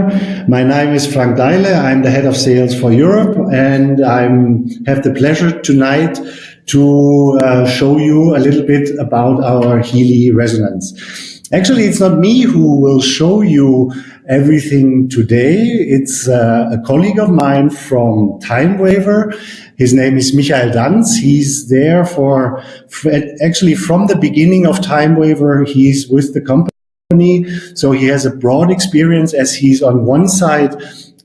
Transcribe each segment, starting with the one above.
webinar. My name is Frank Deile. I'm the head of sales for Europe, and I have the pleasure tonight to show you a little bit about our Healy resonance. Actually, it's not me who will show you everything today. It's a colleague of mine from Timewaver. His name is Michael Danz. He's there actually from the beginning of Timewaver. He's with the company. So he has a broad experience, as he's on one side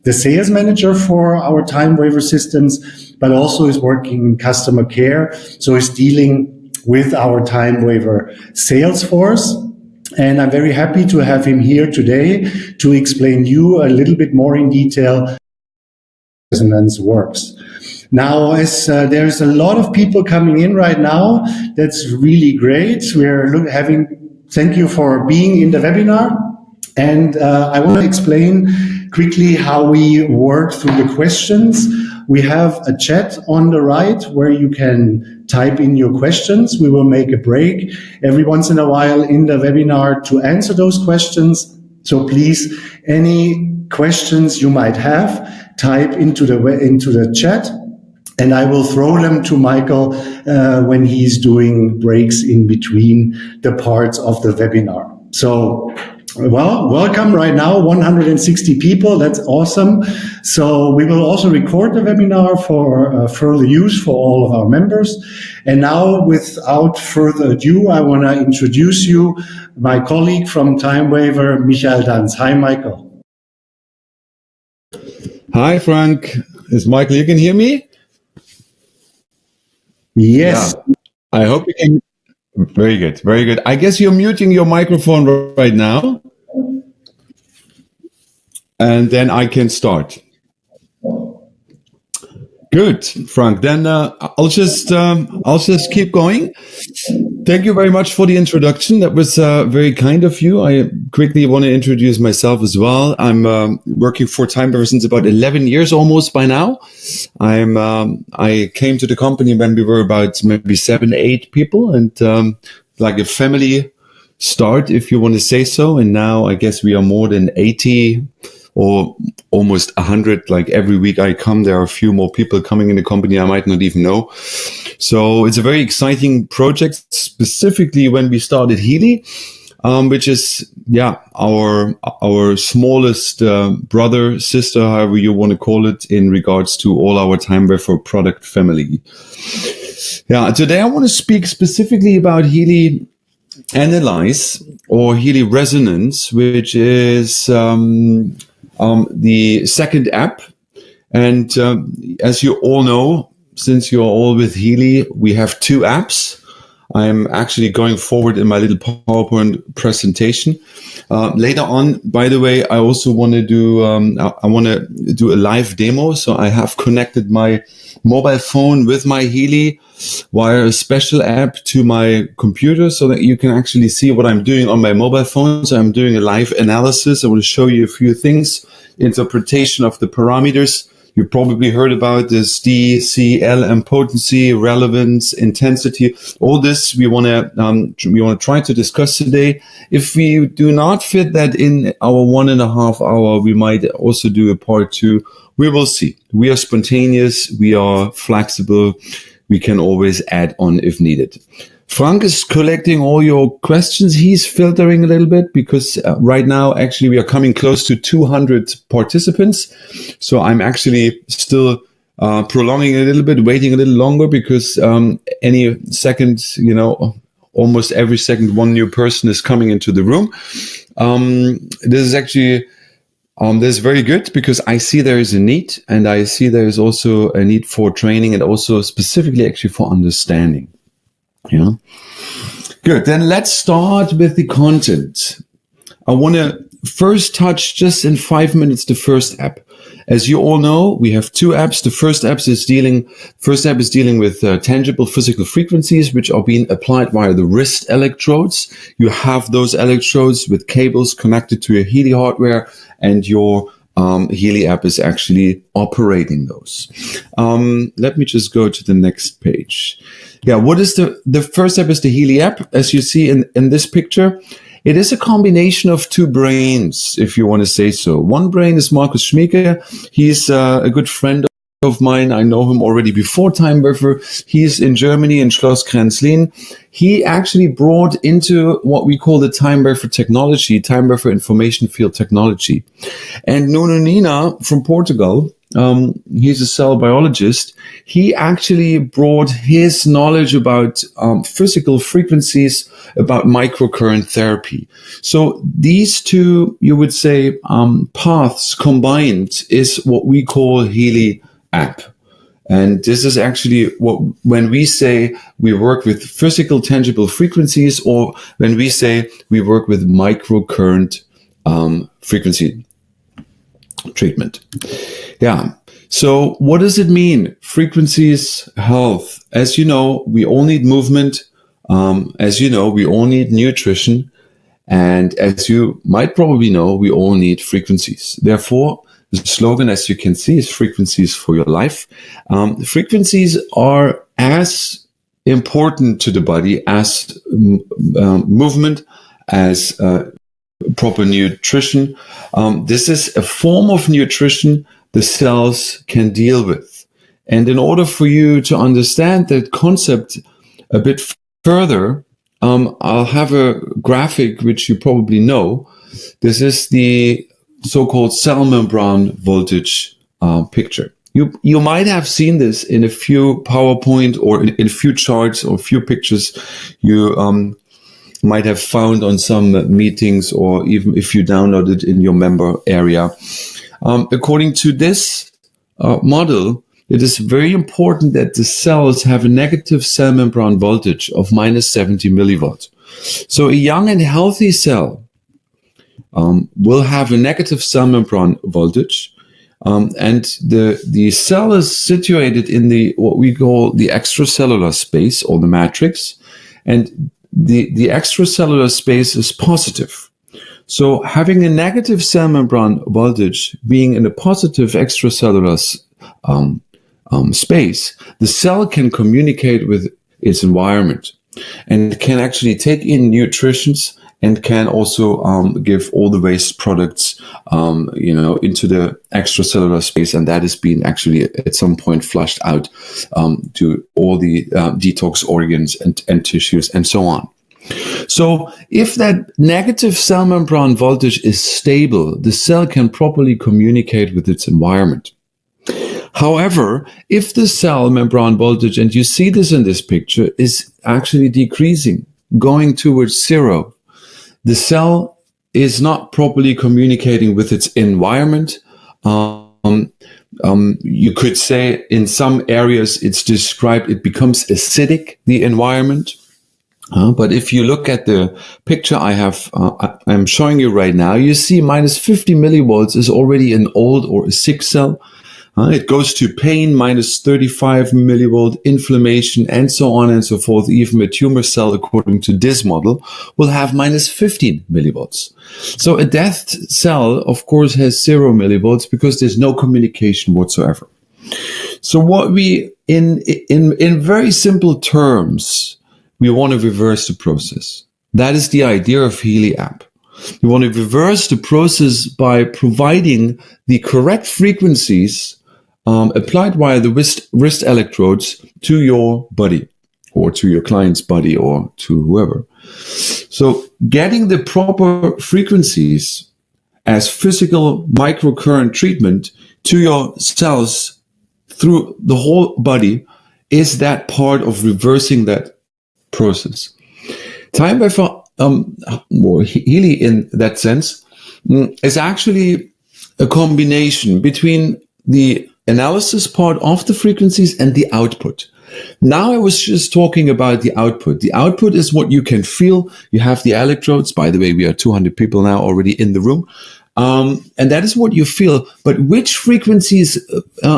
the sales manager for our Timewaver systems, but also is working in customer care. So he's dealing with our Timewaver sales force. And I'm very happy to have him here today to explain you a little bit more in detail how resonance works. Now, as there's a lot of people coming in right now, that's really great. Thank you for being in the webinar. And I want to explain quickly how we work through the questions. We have a chat on the right where you can type in your questions. We will make a break every once in a while in the webinar to answer those questions. So please, any questions you might have, type into the chat, and I will throw them to Michael when he's doing breaks in between the parts of the webinar. So, well, welcome right now, 160 people. That's awesome. So we will also record the webinar for further use for all of our members. And now, without further ado, I want to introduce you my colleague from Timewaver, Michael Danz. Hi, Michael. Hi, Frank. It's Michael. You can hear me? Yes. Yeah. I hope you can. Very good. Very good. I guess you're muting your microphone right now. And then I can start. Good, Frank. Then I'll just keep going. Thank you very much for the introduction. That was very kind of you. I quickly want to introduce myself as well. I'm working for Timewaver since about 11 years almost by now. I came to the company when we were about maybe 7, 8 people, and like a family start, if you want to say so. And now I guess we are more than 80 or almost 100. Like every week I come, there are a few more people coming in the company I might not even know. So it's a very exciting project, specifically when we started Healy, which is, our smallest brother, sister, however you want to call it, in regards to all our Timewaver product family. Yeah, today I want to speak specifically about Healy Analyze or Healy Resonance, which is the second app. And as you all know, since you're all with Healy, we have 2 apps. I'm actually going forward in my little PowerPoint presentation. Later on, by the way, I also want to do a live demo. So I have connected my mobile phone with my Healy via a special app to my computer so that you can actually see what I'm doing on my mobile phone. So I'm doing a live analysis. I want to show you a few things, interpretation of the parameters. You probably heard about this D, C, L, and potency, relevance, intensity. All this we want to try to discuss today. If we do not fit that in our 1.5 hour, we might also do a part 2. We will see. We are spontaneous. We are flexible. We can always add on if needed. Frank is collecting all your questions. He's filtering a little bit because right now, actually, we are coming close to 200 participants. So I'm actually still prolonging a little bit, waiting a little longer because any second, almost every second, one new person is coming into the room. This is actually this is very good because I see there is a need, and I see there is also a need for training and also specifically actually for understanding. Yeah. Good. Then let's start with the content. I want to first touch just in 5 minutes the first app. As you all know, we have 2 apps. The first app is dealing with tangible physical frequencies, which are being applied via the wrist electrodes. You have those electrodes with cables connected to your Healy hardware, and your Healy app is actually operating those. Let me just go to the next page. Yeah, what is the first app is the Healy app, as you see in this picture. It is a combination of two brains, if you want to say so. One brain is Marcus Schmieke. He's a good friend of mine. I know him already before Timewaver. He's in Germany in Schloss Grenzlin. He actually brought into what we call the Timewaver technology, Timewaver information field technology. And Nuno Nina from Portugal, he's a cell biologist. He actually brought his knowledge about physical frequencies, about microcurrent therapy. So these two, you would say, paths combined is what we call Healy app. And this is actually when we say we work with physical tangible frequencies, or when we say we work with microcurrent frequency treatment. Yeah. So what does it mean? Frequencies, health. As you know, we all need movement. As you know, we all need nutrition. And as you might probably know, we all need frequencies. Therefore, the slogan, as you can see, is frequencies for your life. Frequencies are as important to the body as movement, as proper nutrition. This is a form of nutrition the cells can deal with. And in order for you to understand that concept a bit further, I'll have a graphic which you probably know. This is the so-called cell membrane voltage picture. You might have seen this in a few PowerPoint or in a few charts or a few pictures you might have found on some meetings, or even if you downloaded in your member area. According to this model, it is very important that the cells have a negative cell membrane voltage of minus 70 millivolts. So a young and healthy cell will have a negative cell membrane voltage, and the cell is situated in what we call the extracellular space, or the matrix, and the extracellular space is positive. So having a negative cell membrane voltage being in a positive extracellular space, the cell can communicate with its environment and can actually take in nutrients and can also give all the waste products into the extracellular space, and that is being actually at some point flushed out to all the detox organs and tissues and so on. So if that negative cell membrane voltage is stable, the cell can properly communicate with its environment. However, if the cell membrane voltage, and you see this in this picture, is actually decreasing, going towards zero, the cell is not properly communicating with its environment. You could say in some areas it becomes acidic, the environment. But if you look at the picture I'm showing you right now, you see minus 50 millivolts is already an old or a sick cell. It goes to pain, minus 35 millivolt, inflammation, and so on and so forth. Even a tumor cell, according to this model, will have minus 15 millivolts. So a death cell, of course, has 0 millivolts because there's no communication whatsoever. So what we, in very simple terms, we want to reverse the process. That is the idea of Healy app. We want to reverse the process by providing the correct frequencies applied via the wrist electrodes to your body, or to your client's body, or to whoever. So getting the proper frequencies as physical microcurrent treatment to your cells through the whole body is that part of reversing that process. Timewaver, or Healy in that sense, is actually a combination between the analysis part of the frequencies and the output. Now I was just talking about the output. The output is what you can feel. You have the electrodes. By the way, we are 200 people now already in the room. And that is what you feel. But which frequencies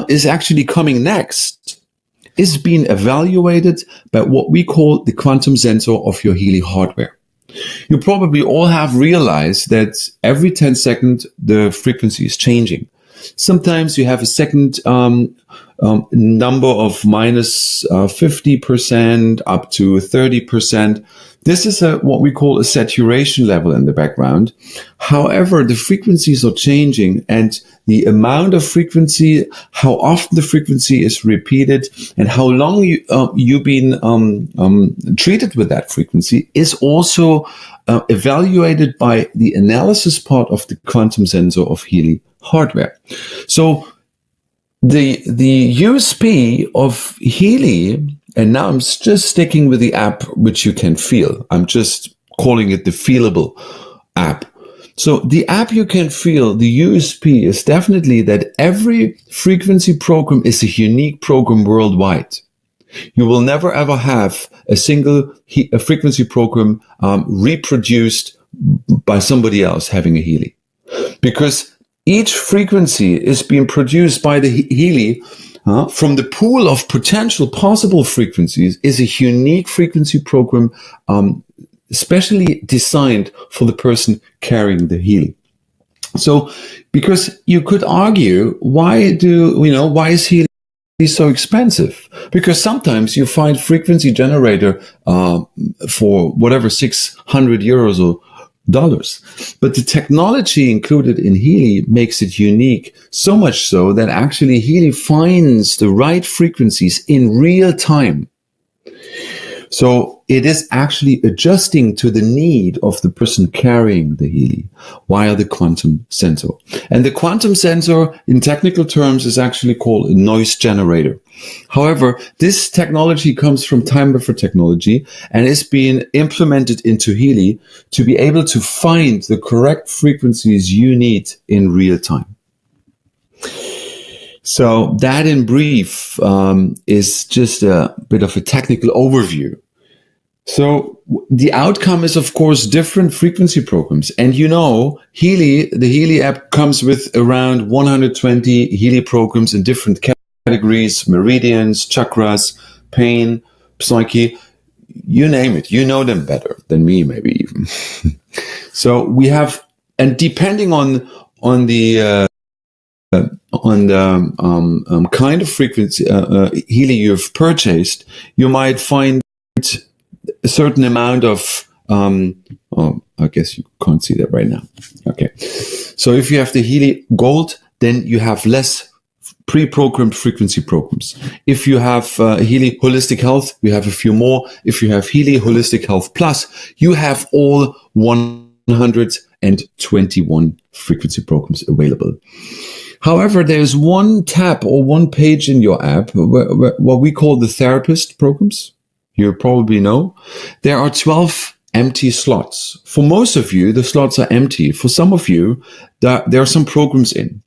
is actually coming next is being evaluated by what we call the quantum sensor of your Healy hardware. You probably all have realized that every 10 seconds, the frequency is changing. Sometimes you have a second number of minus 50% up to 30%. This is what we call a saturation level in the background. However, the frequencies are changing, and the amount of frequency, how often the frequency is repeated, and how long you've been treated with that frequency is also evaluated by the analysis part of the quantum sensor of Healy hardware. So the USP of Healy, and now I'm just sticking with the app which you can feel. I'm just calling it the feelable app. So the app you can feel, the USP is definitely that every frequency program is a unique program worldwide. You will never ever have a single frequency program reproduced by somebody else having a Healy, because each frequency is being produced by the Healy from the pool of potential possible frequencies is a unique frequency program, specially designed for the person carrying the Healy. So, because you could argue, why is Healy so expensive? Because sometimes you find frequency generator for whatever, 600 euros or dollars. But the technology included in Healy makes it unique, so much so that actually Healy finds the right frequencies in real time. So it is actually adjusting to the need of the person carrying the Healy via the quantum sensor. And the quantum sensor, in technical terms, is actually called a noise generator. However, this technology comes from Timewaver technology and is being implemented into Healy to be able to find the correct frequencies you need in real time. So that in brief is just a bit of a technical overview. So the outcome is, of course, different frequency programs. And Healy, the Healy app comes with around 120 Healy programs in different categories: meridians, chakras, pain, psyche, you name it. You know them better than me, maybe even. So we have, and depending on the kind of frequency Healy you've purchased, you might find a certain amount of I guess you can't see that right now. Okay, so if you have the Healy Gold, then you have less pre-programmed frequency programs. If you have Healy Holistic Health, you have a few more. If you have Healy Holistic Health Plus, you have all 121 frequency programs available. However, there's one tab or one page in your app, what we call the therapist programs. You probably know. There are 12 empty slots. For most of you, the slots are empty. For some of you, there are some programs in.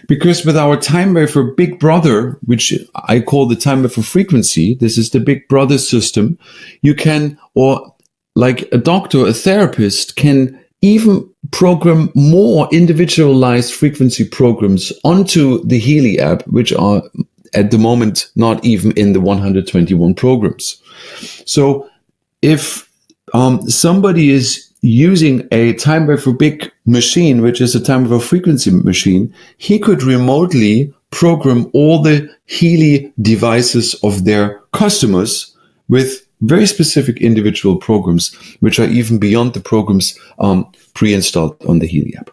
Because with our Timewaver Big Brother, which I call the Timewaver frequency, this is the Big Brother system, you can, or like a doctor, a therapist can even program more individualized frequency programs onto the Healy app, which are at the moment not even in the 121 programs. So if somebody is using a Timewaver Big machine, which is a Timewaver frequency machine, he could remotely program all the Healy devices of their customers with very specific individual programs, which are even beyond the programs pre-installed on the Healy app.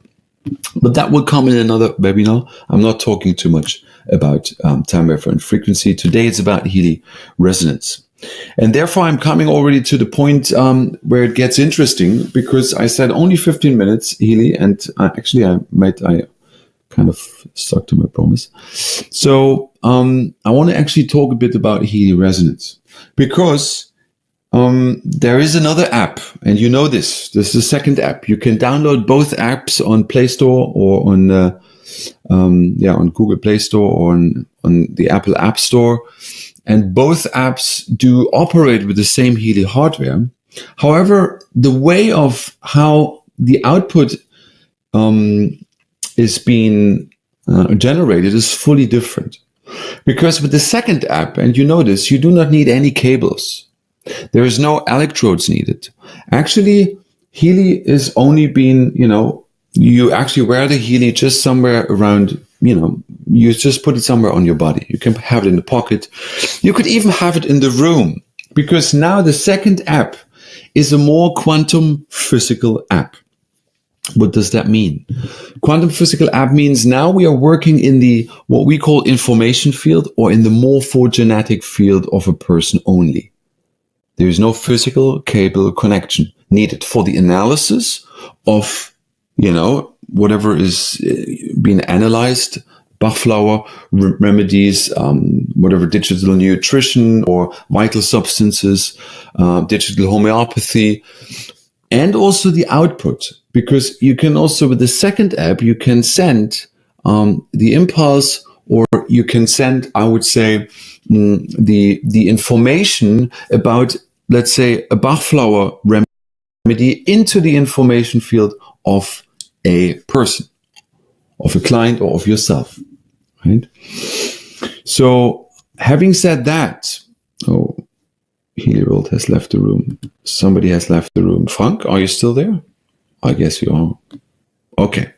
But that will come in another webinar. I'm not talking too much about Timewaver and frequency. Today it's about Healy resonance. And therefore I'm coming already to the point where it gets interesting, because I said only 15 minutes Healy, and I kind of stuck to my promise. So I want to actually talk a bit about Healy resonance, because there is another app, and you know this is the second app. You can download both apps on Play Store or on Google Play Store or on the Apple App Store. And both apps do operate with the same Healy hardware. However, the way of how the output is being generated is fully different. Because with the second app, and you notice, you do not need any cables. There is no electrodes needed. Actually, Healy is only being, you actually wear the Healy just somewhere around, you just put it somewhere on your body. You can have it in the pocket. You could even have it in the room, because now the second app is a more quantum physical app. What does that mean? Quantum physical app means now we are working in the, what we call information field, or in the morphogenetic field of a person only. There is no physical cable connection needed for the analysis of, whatever is being analyzed, Bachflower remedies, whatever digital nutrition or vital substances, digital homeopathy, and also the output. Because you can also, with the second app, you can send the impulse, or you can send, I would say, the information about, let's say, a Bachflower remedy into the information field of a person, of a client, or of yourself, right? So, having said that, Healy World has left the room. Somebody has left the room. Frank, are you still there? I guess you are. Okay.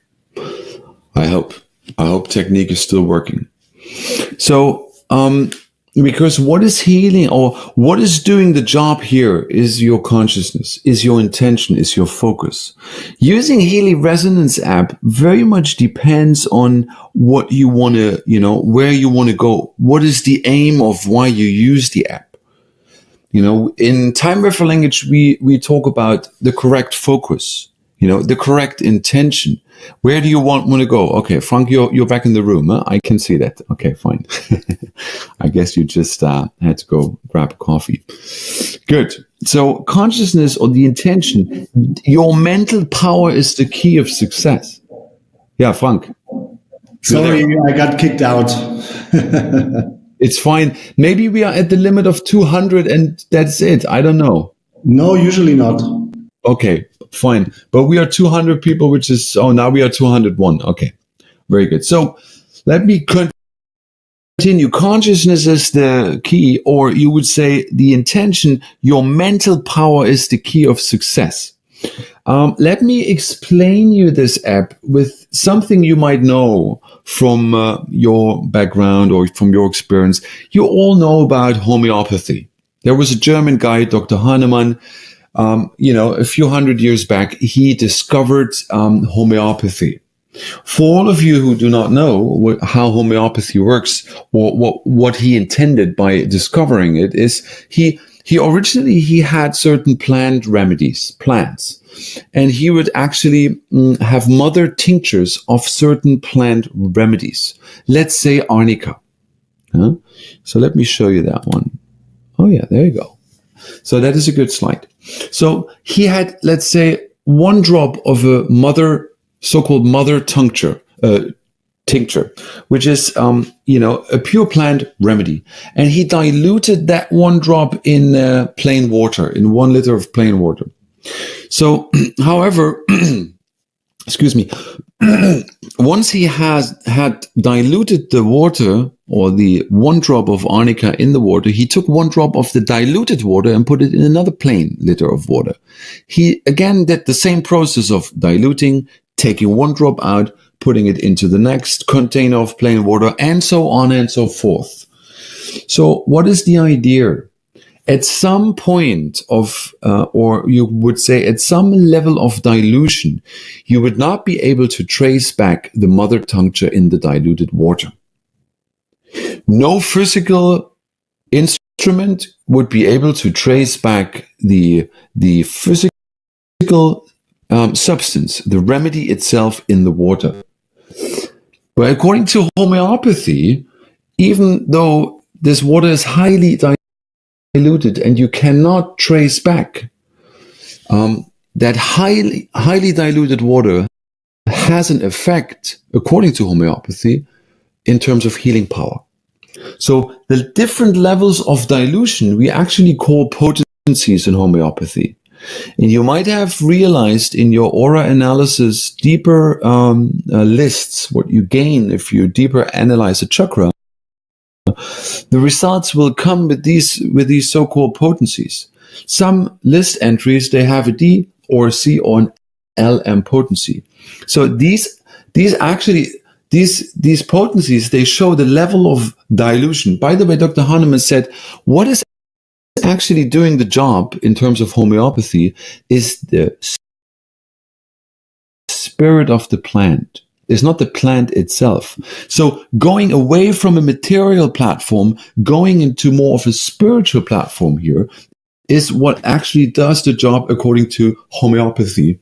I hope technique is still working. So, because what is healing, or what is doing the job here, is your consciousness, is your intention, is your focus. Using Healy Resonance app very much depends on what you want to, where you want to go. What is the aim of why you use the app? In Timewaver language, we talk about the correct focus, the correct intention. Where do you want to go? Okay, Frank, you're back in the room. Huh? I can see that. Okay, fine. I guess you just had to go grab a coffee. Good. So consciousness, or the intention, your mental power is the key of success. Yeah, Frank. Sorry, I got kicked out. It's fine. Maybe we are at the limit of 200 and that's it. I don't know. No, usually not. Okay, fine. But we are 200 people, which is, now we are 201. Okay, very good. So let me continue. Consciousness is the key, or you would say the intention. Your mental power is the key of success. Let me explain you this app with something you might know from your background or from your experience. You all know about homeopathy. There was a German guy, Dr. Hahnemann, a few hundred years back. He discovered homeopathy. For all of you who do not know how homeopathy works, or what he intended by discovering it, is he originally had certain plant remedies, plants. And he would actually have mother tinctures of certain plant remedies. Let's say arnica. Huh? So let me show you that one. Oh yeah, there you go. So that is a good slide. So he had, let's say, one drop of a so-called mother tincture, which is, a pure plant remedy. And he diluted that one drop in plain water, in 1 liter of plain water. So, however, excuse me, once he had diluted the water, or the 1 drop of arnica in the water, he took 1 drop of the diluted water and put it in another plain liter of water. He again did the same process of diluting, taking 1 drop out, putting it into the next container of plain water, and so on and so forth. So what is the idea? At some point of, or you would say at some level of dilution, you would not be able to trace back the mother tincture in the diluted water. No physical instrument would be able to trace back the physical substance, the remedy itself in the water. But according to homeopathy, even though this water is highly diluted and you cannot trace back, that highly diluted water has an effect, according to homeopathy, in terms of healing power. So the different levels of dilution we actually call potencies in homeopathy. And you might have realized in your aura analysis deeper lists what you gain if you deeper analyze a chakra. The results will come with these so-called potencies. Some list entries, they have a D or a C or an LM potency. So these potencies, they show the level of dilution. By the way, Dr. Hahnemann said, what is actually doing the job in terms of homeopathy is the spirit of the plant. It's not the plant itself. So going away from a material platform, going into more of a spiritual platform here is what actually does the job according to homeopathy,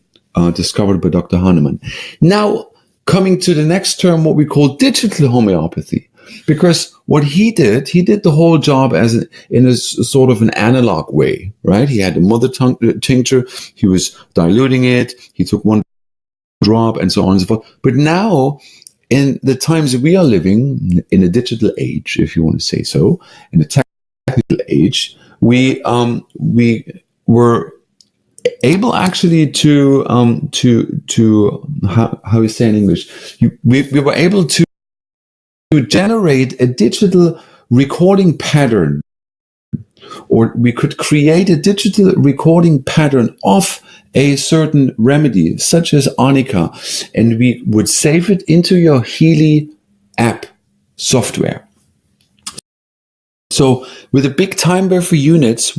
discovered by Dr. Hahnemann. Now, coming to the next term, what we call digital homeopathy. Because what he did the whole job in a sort of an analog way, right? He had a mother tongue tincture, he was diluting it, he took one drop and so on and so forth. But now, in the times that we are living, in a digital age, if you want to say so, in a technical age, we were able actually to how we say in English, we were able to generate a digital recording pattern, or we could create a digital recording pattern of a certain remedy, such as arnica, and we would save it into your Healy app software. So with the big Timewaver units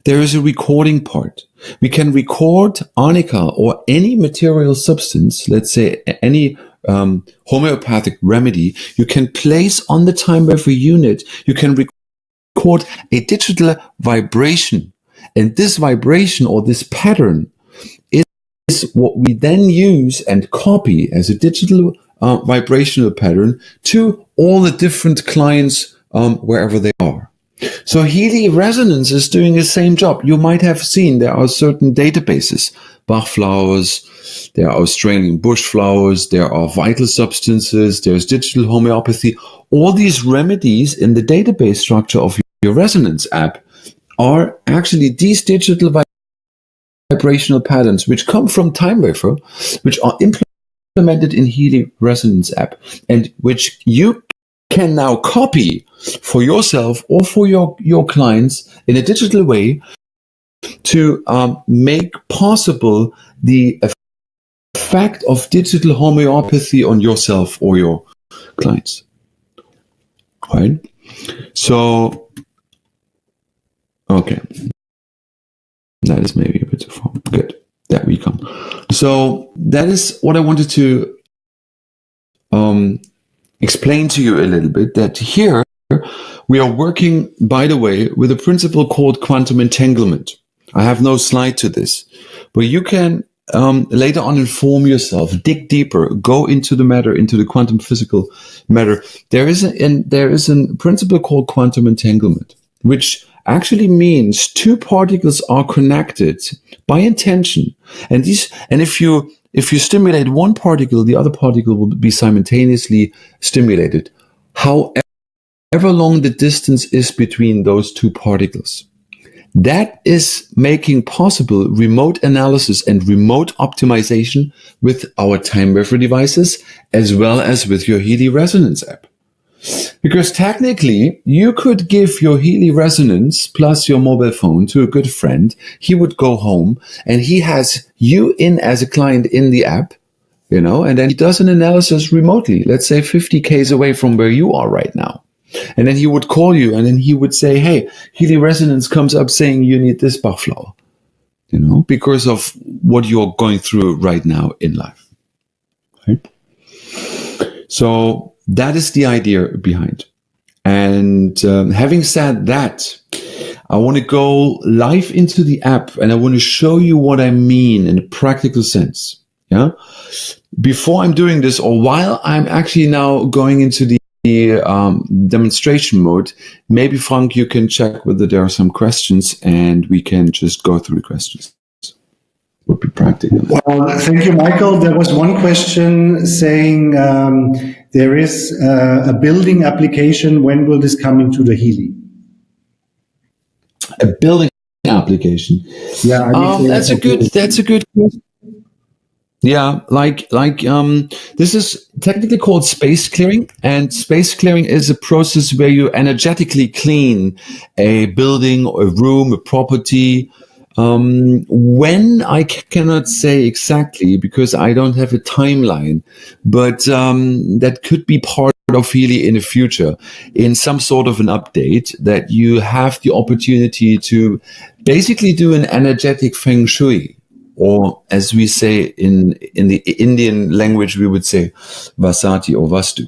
there is a recording part. We can record arnica or any material substance, let's say any homeopathic remedy, you can place on the Timewaver unit. You can record a digital vibration. And this vibration or this pattern is what we then use and copy as a digital vibrational pattern to all the different clients wherever they are. So Healy Resonance is doing the same job. You might have seen there are certain databases, Bach flowers, there are Australian bush flowers, there are vital substances, there's digital homeopathy. All these remedies in the database structure of your Resonance app are actually these digital vibrational patterns which come from Timewaver, which are implemented in Healy Resonance app, and which you can now copy for yourself or for your clients in a digital way to make possible the effect of digital homeopathy on yourself or your clients. Right? So, okay. That is maybe a bit too far. Good. There we come. So that is what I wanted to explain to you a little bit, that here we are working, by the way, with a principle called quantum entanglement. I have no slide to this, but you can later on inform yourself, dig deeper, go into the matter, into the quantum physical matter. There is a principle called quantum entanglement, which actually means two particles are connected by intention, and if you stimulate one particle, the other particle will be simultaneously stimulated, however long the distance is between those two particles. That is making possible remote analysis and remote optimization with our Timewaver devices, as well as with your Healy Resonance app. Because technically, you could give your Healy Resonance plus your mobile phone to a good friend. He would go home and he has you in as a client in the app, and then he does an analysis remotely, let's say 50 k's away from where you are right now. And then he would call you and then he would say, hey, Healy Resonance comes up saying you need this Bach flower, because of what you're going through right now in life. Right? So that is the idea behind. And having said that, I want to go live into the app and I want to show you what I mean in a practical sense. Yeah. Before I'm doing this, or while I'm actually now going into the demonstration mode, maybe Frank, you can check whether there are some questions and we can just go through the questions. Would be practical. Well, thank you, Michael. There was one question saying there is a building application. When will this come into the Healy? A building application. Yeah, that's a good question. Yeah, like this is technically called space clearing, and space clearing is a process where you energetically clean a building, a room, a property, When I cannot say exactly because I don't have a timeline, but that could be part of Healy in the future, in some sort of an update, that you have the opportunity to basically do an energetic feng shui, or as we say in the Indian language, we would say vasati or vastu.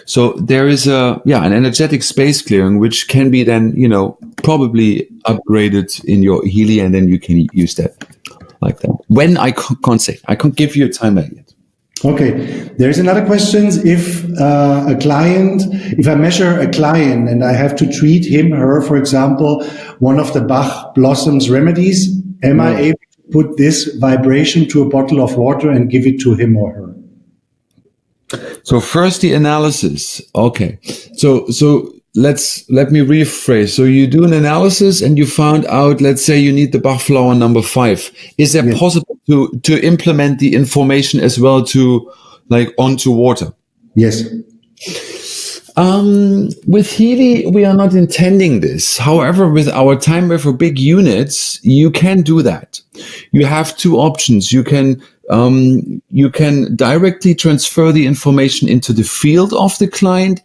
So there is an energetic space clearing, which can be then, probably upgraded in your Healy, and then you can use that like that. When I can't say, I can't give you a timeline yet. Okay. There's another question. If I measure a client and I have to treat him, her, for example, one of the Bach Blossoms remedies, am I able to put this vibration to a bottle of water and give it to him or her? So first the analysis. Okay. So let me rephrase. So you do an analysis and you found out, let's say you need the Bach flower number 5. Is it possible to implement the information as well to onto water? Yes. With Healy, we are not intending this. However, with our Timewaver big units, you can do that. You have two options. You can directly transfer the information into the field of the client,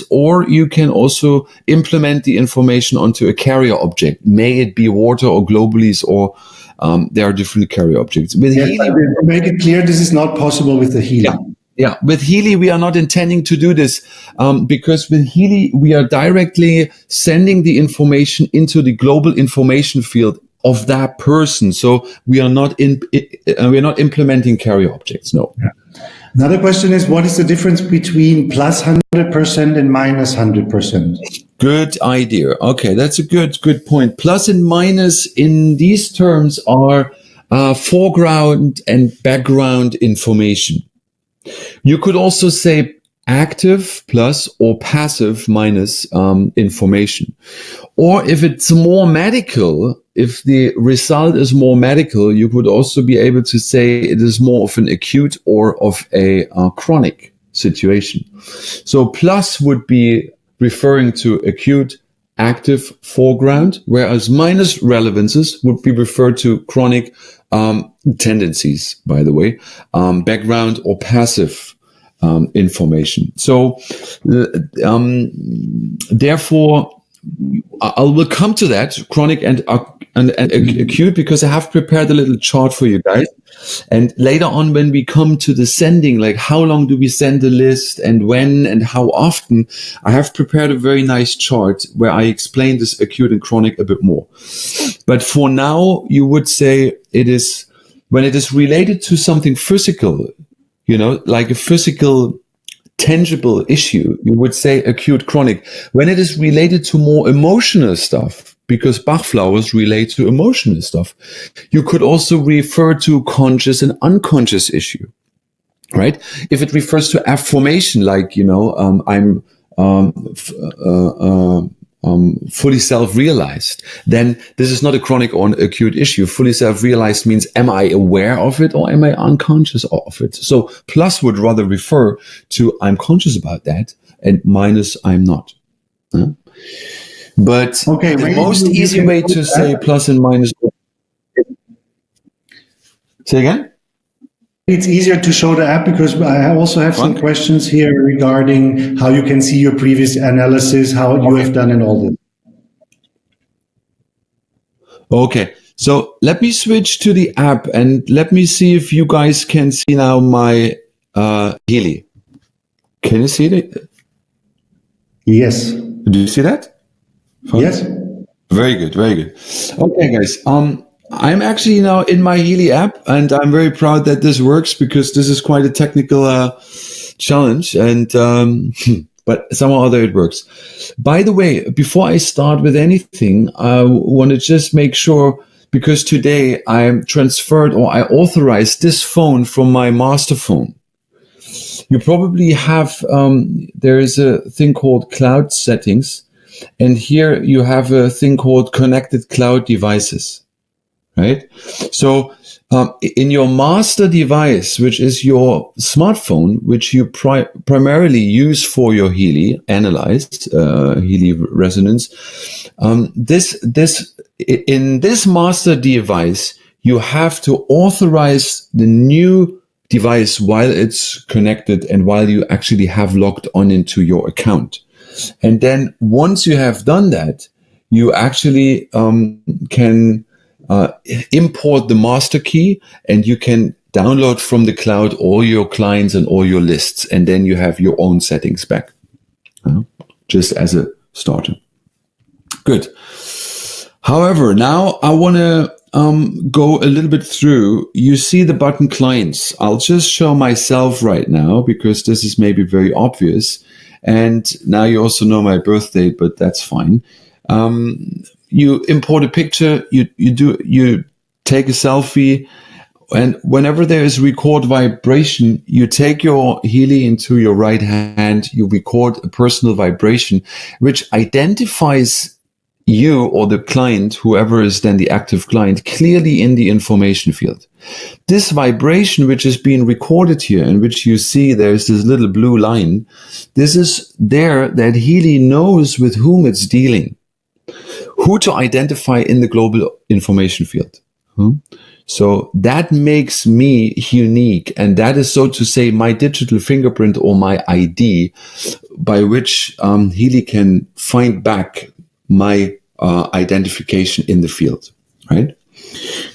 or you can also implement the information onto a carrier object. May it be water or globules, or there are different carrier objects. With Healy, to make it clear, this is not possible with the Healy. Yeah, with Healy, we are not intending to do this because with Healy, we are directly sending the information into the global information field of that person. So we are not implementing carrier objects. No. Yeah. Another question is, what is the difference between plus 100% and minus 100%? Good idea. Okay, that's a good point. Plus and minus in these terms are foreground and background information. You could also say active plus or passive minus information. Or if it's more medical, if the result is more medical, you could also be able to say it is more of an acute or of a chronic situation. So plus would be referring to acute, active, foreground, whereas minus relevances would be referred to chronic tendencies, by the way, background or passive information. So therefore, I will come to that, chronic and acute, because I have prepared a little chart for you guys. And later on, when we come to the sending, like how long do we send the list and when and how often, I have prepared a very nice chart where I explain this acute and chronic a bit more. But for now, you would say it is, when it is related to something physical, like a physical tangible issue, you would say acute chronic. When it is related to more emotional stuff, because Bach flowers relate to emotional stuff, you could also refer to conscious and unconscious issue, right? If it refers to affirmation, like, I'm fully self-realized, then this is not a chronic or an acute issue. Fully self-realized means, am I aware of it or am I unconscious of it? So plus would rather refer to I'm conscious about that, and minus I'm not. But the most easy way to say plus and minus. Say again? It's easier to show the app because I also have some questions here regarding how you can see your previous analysis, how you have done and all this. Okay, so let me switch to the app and let me see if you guys can see now my Healy. Can you see it? Yes. Do you see that? Fun? Yes. Very good, very good. Okay, guys. I'm actually now in my Healy app, and I'm very proud that this works because this is quite a technical challenge, and but somehow or other it works. By the way, before I start with anything, I want to just make sure, because today I transferred or I authorized this phone from my master phone. You probably have, there is a thing called cloud settings, and here you have a thing called connected cloud devices. right? So in your master device, which is your smartphone, which you primarily use for your Healy analyzed Healy resonance, in this master device, you have to authorize the new device while it's connected and while you actually have logged on into your account. And then once you have done that, you actually can import the master key, and you can download from the cloud all your clients and all your lists, and then you have your own settings back, just as a starter. Good. However, now I want to go a little bit through. You see the button clients. I'll just show myself right now because this is maybe very obvious. And now you also know my birth date, but that's fine. You import a picture, you take a selfie, and whenever there is record vibration, you take your Healy into your right hand, you record a personal vibration, which identifies you or the client, whoever is then the active client, clearly in the information field. This vibration, which is being recorded here, in which you see there's this little blue line, this is there that Healy knows with whom it's dealing, who to identify in the global information field. So that makes me unique, and that is, so to say, my digital fingerprint or my ID, by which Healy can find back my identification in the field, right?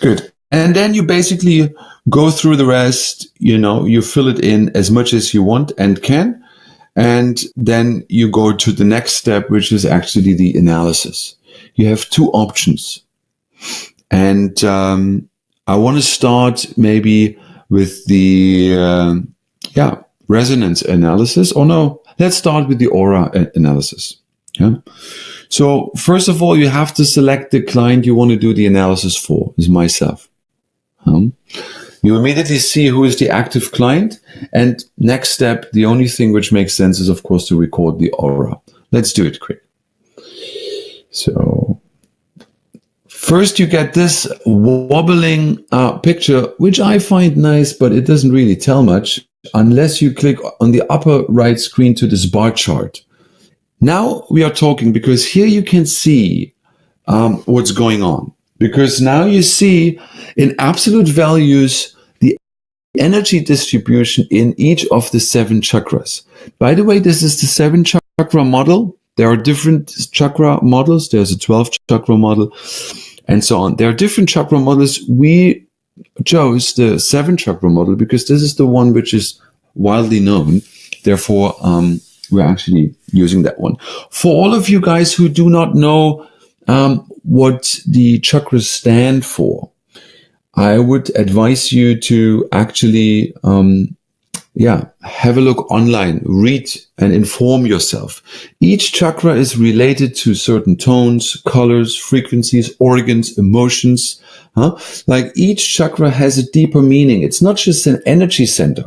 Good. And then you basically go through the rest, you fill it in as much as you want and can, and then you go to the next step, which is actually the analysis. You have two options. And I want to start maybe with the resonance analysis. Or no, let's start with the aura analysis. Yeah. So first of all, you have to select the client you want to do the analysis for, is myself. You immediately see who is the active client. And next step, the only thing which makes sense is, of course, to record the aura. Let's do it quick. So first you get this wobbling picture, which I find nice, but it doesn't really tell much unless you click on the upper right screen to this bar chart. Now we are talking, because here you can see what's going on. Because now you see in absolute values the energy distribution in each of the 7 chakras. By the way, this is the 7 chakra model. There are different chakra models. There's a 12 chakra model and so on. There are different chakra models. We chose the 7 chakra model because this is the one which is widely known. Therefore, we're actually using that one. For all of you guys who do not know what the chakras stand for, I would advise you to actually have a look online, read and inform yourself. Each chakra is related to certain tones, colors, frequencies, organs, emotions. Like each chakra has a deeper meaning. It's not just an energy center,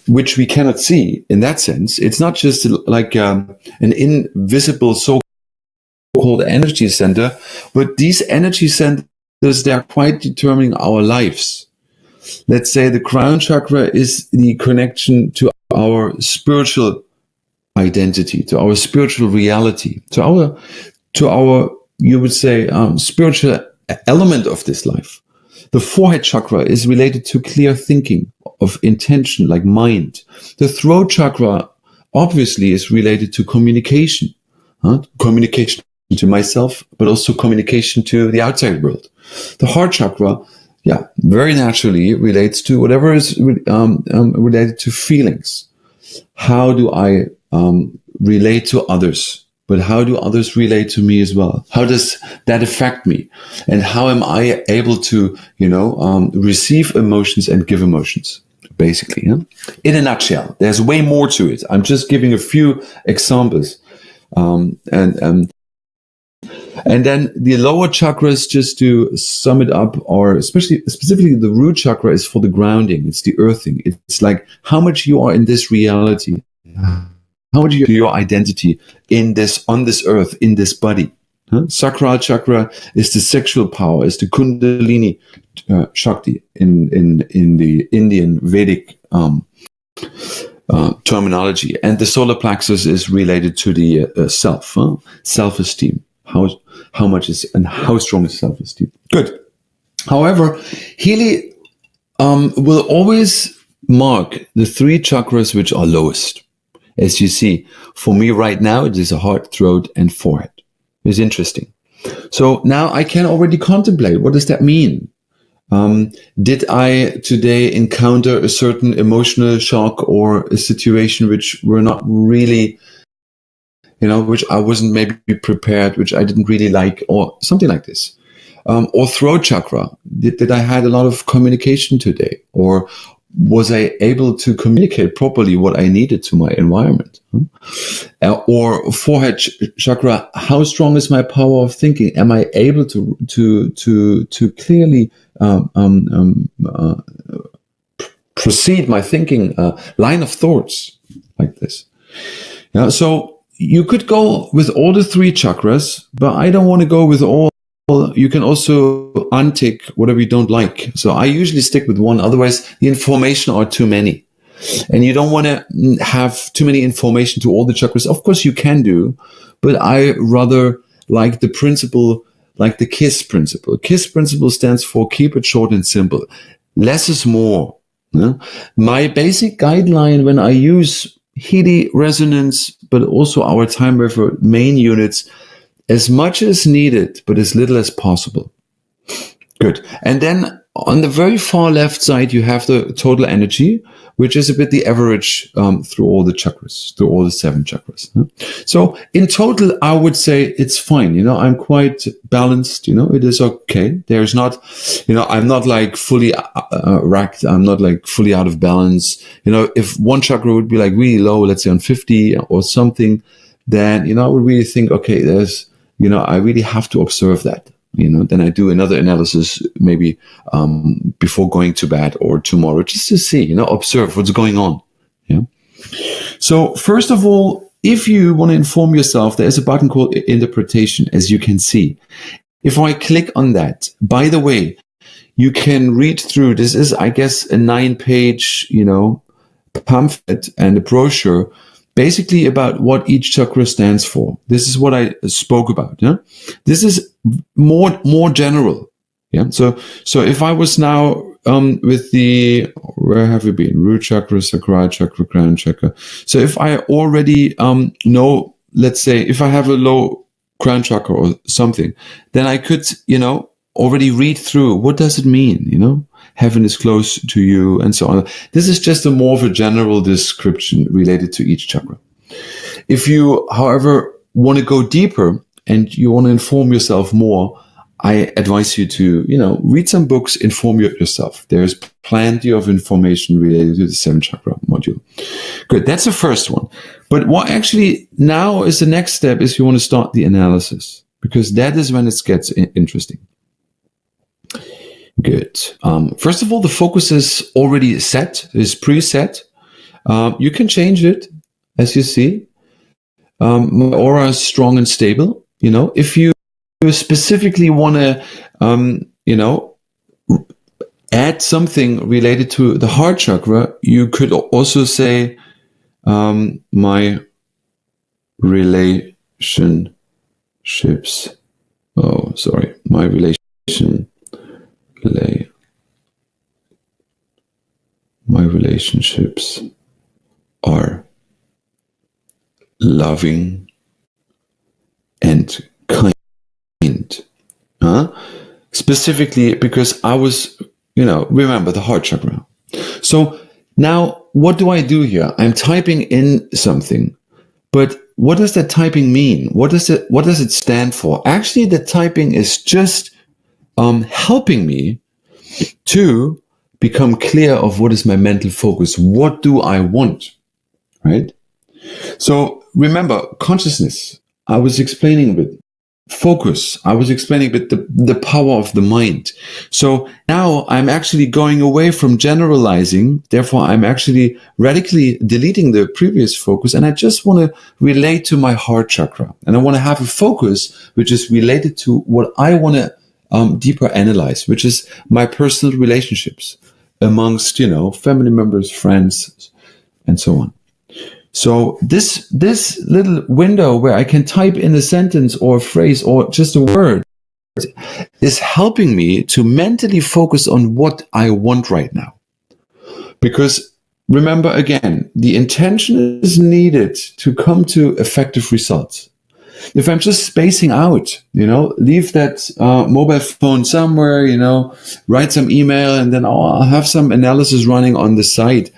which we cannot see in that sense. It's not just like an invisible so-called energy center, but these energy centers, they're quite determining our lives. Let's say the crown chakra is the connection to our spiritual identity, to our spiritual reality, to our you would say, spiritual element of this life. The forehead chakra is related to clear thinking, of intention, like mind. The throat chakra obviously is related to communication, communication to myself, but also communication to the outside world. The heart chakra, very naturally relates to whatever is related to feelings. How do I relate to others? But how do others relate to me as well? How does that affect me? And how am I able to, receive emotions and give emotions? Basically, in a nutshell, there's way more to it. I'm just giving a few examples, and then the lower chakras, just to sum it up, or specifically the root chakra, is for the grounding. It's the earthing. It's like how much you are in this reality, how much you your identity in this, on this earth, in this body. Sacral chakra is the sexual power, is the Kundalini Shakti in the Indian Vedic terminology, and the solar plexus is related to the self-esteem. How much is and how strong is self-esteem? Good. However, Healy will always mark the 3 chakras which are lowest. As you see, for me right now, it is a heart, throat, and forehead. It's interesting. So now I can already contemplate, what does that mean? Did I today encounter a certain emotional shock or a situation which were not really, which I wasn't maybe prepared, which I didn't really like, or something like this? Or throat chakra. Did I had a lot of communication today? Or was I able to communicate properly what I needed to my environment? Or forehead chakra, how strong is my power of thinking? Am I able to clearly proceed my thinking line of thoughts like this? So you could go with all the 3 chakras, but I don't want to go with all. You can also untick whatever you don't like. So I usually stick with one. Otherwise, the information are too many. And you don't want to have too many information to all the chakras. Of course, you can do, but I rather like the principle, like the KISS principle. KISS principle stands for keep it short and simple. Less is more. My basic guideline when I use Healy resonance, but also our Timewaver main units, as much as needed, but as little as possible. Good. And then on the very far left side, you have the total energy, which is a bit the average through all the chakras, through all the 7 chakras. So in total, I would say it's fine. I'm quite balanced. It is okay. There's not, I'm not like fully racked. I'm not like fully out of balance. If one chakra would be like really low, let's say on 50 or something, then, I would really think, okay, there's, I really have to observe that. Then I do another analysis maybe before going to bed or tomorrow, just to see, observe what's going on. Yeah. So first of all, if you want to inform yourself, there's a button called interpretation, as you can see. If I click on that, by the way, you can read through. This is, I guess, a 9-page, pamphlet and a brochure, basically about what each chakra stands for. This is what I spoke about. Yeah, this is more general. Yeah. So if I was now with the, where have we been? Root chakra, sacral chakra, crown chakra. So if I already know, let's say, if I have a low crown chakra or something, then I could already read through what does it mean. Heaven is close to you, and so on. This is just a more of a general description related to each chakra. If you, however, want to go deeper and you want to inform yourself more, I advise you to, read some books, inform yourself. There's plenty of information related to the 7 chakra module. Good. That's the first one. But what actually now is the next step is you want to start the analysis, because that is when it gets interesting. Good. First of all, the focus is already set, is preset. You can change it, as you see. My aura is strong and stable. If you specifically want to, add something related to the heart chakra, you could also say, my relationships. My relationships are loving and kind. Specifically because I was, remember the heart chakra. So now what do I do here? I'm typing in something, but what does that typing mean? What does it stand for? Actually, the typing is just helping me to become clear of what is my mental focus. What do I want? Right? So remember, consciousness, I was explaining a bit. focus. I was explaining a bit the power of the mind. So now I'm actually going away from generalizing. Therefore, I'm actually radically deleting the previous focus. And I just want to relate to my heart chakra. And I want to have a focus which is related to what I want to deeper analyze, which is my personal relationships amongst, family members, friends, and so on. So this little window where I can type in a sentence or a phrase or just a word is helping me to mentally focus on what I want right now. Because remember again, the intention is needed to come to effective results. If I'm just spacing out, leave that mobile phone somewhere, write some email and then I'll have some analysis running on the side,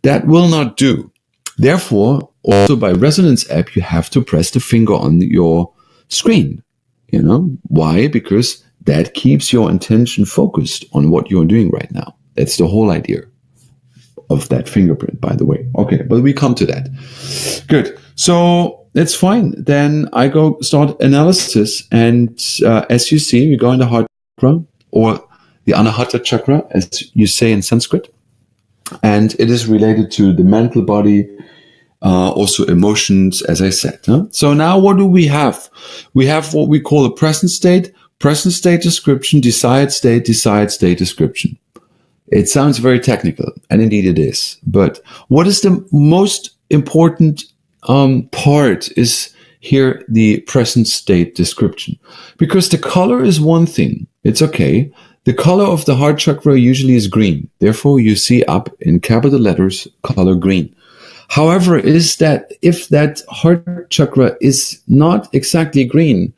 that will not do. Therefore, also by Resonance app, you have to press the finger on your screen. Why? Because that keeps your attention focused on what you're doing right now. That's the whole idea of that fingerprint, by the way. Okay, but we come to that. Good. So that's fine. Then I go start analysis. And as you see, we go in the heart chakra or the Anahata chakra, as you say in Sanskrit. And it is related to the mental body, also emotions, as I said. Huh? So now what do we have? We have what we call a present state description, desired state description. It sounds very technical, and indeed it is. But what is the most important part is here the present state description. Because the color is one thing. It's okay. The color of the heart chakra usually is green. Therefore, you see up in capital letters, color green. However, is that if that heart chakra is not exactly green,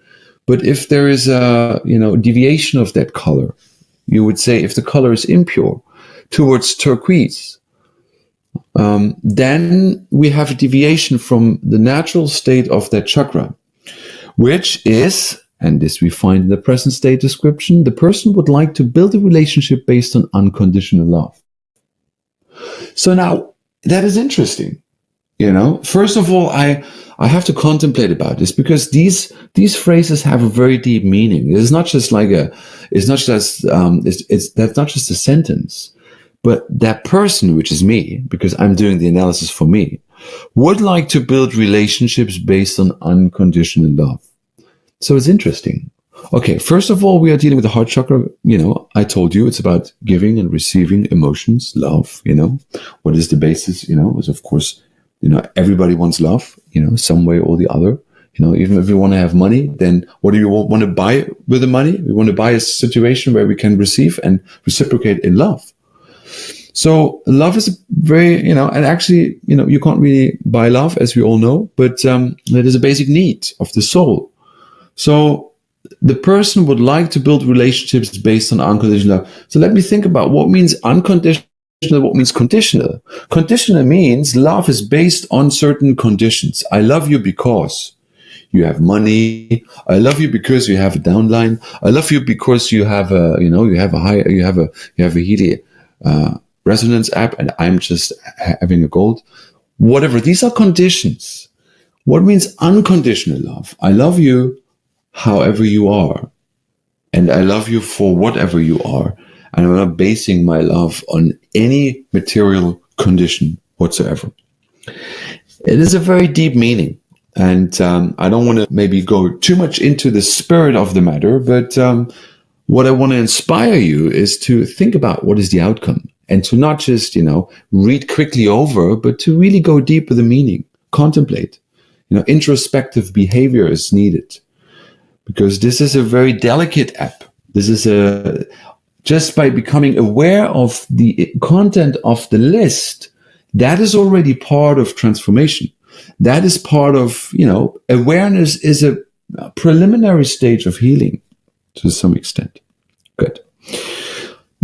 but if there is a, deviation of that color, you would say if the color is impure towards turquoise, then we have a deviation from the natural state of that chakra, which is, and this we find in the present state description, the person would like to build a relationship based on unconditional love. So now that is interesting. First of all, I have to contemplate about this because these phrases have a very deep meaning. It's not just that's not just a sentence, but that person, which is me, because I'm doing the analysis for me, would like to build relationships based on unconditional love. So it's interesting. Okay, first of all, we are dealing with the heart chakra. I told you it's about giving and receiving emotions, love. What is the basis? Is of course, everybody wants love. Some way or the other. Even if you want to have money, then what do you want to buy with the money? We want to buy a situation where we can receive and reciprocate in love. So love is very, and actually, you can't really buy love, as we all know, but it is a basic need of the soul. So the person would like to build relationships based on unconditional love. So let me think about what means unconditional, what means conditional. Conditional means love is based on certain conditions. I love you because you have money. I love you because you have a downline. I love you because you have a Healy Resonance app, and I'm just having a gold. Whatever. These are conditions. What means unconditional love? I love you however you are, and I love you for whatever you are, and I'm not basing my love on any material condition whatsoever. It is a very deep meaning, and I don't want to maybe go too much into the spirit of the matter, but what I want to inspire you is to think about what is the outcome, and to not just read quickly over, but to really go deep with the meaning, contemplate. Introspective behavior is needed. Because this is a very delicate app. This is just by becoming aware of the content of the list, that is already part of transformation. That is part of, awareness is a preliminary stage of healing to some extent. Good.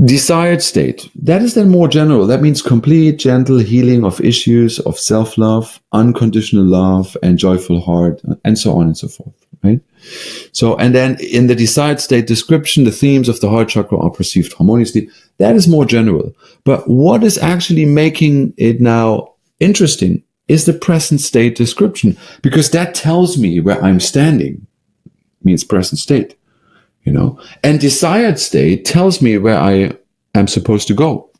Desired state. That is then more general. That means complete, gentle healing of issues of self-love, unconditional love, and joyful heart, and so on and so forth. Right? So, and then in the desired state description, the themes of the heart chakra are perceived harmoniously. That is more general. But what is actually making it now interesting is the present state description, because that tells me where I'm standing. means present state, and desired state tells me where I am supposed to go.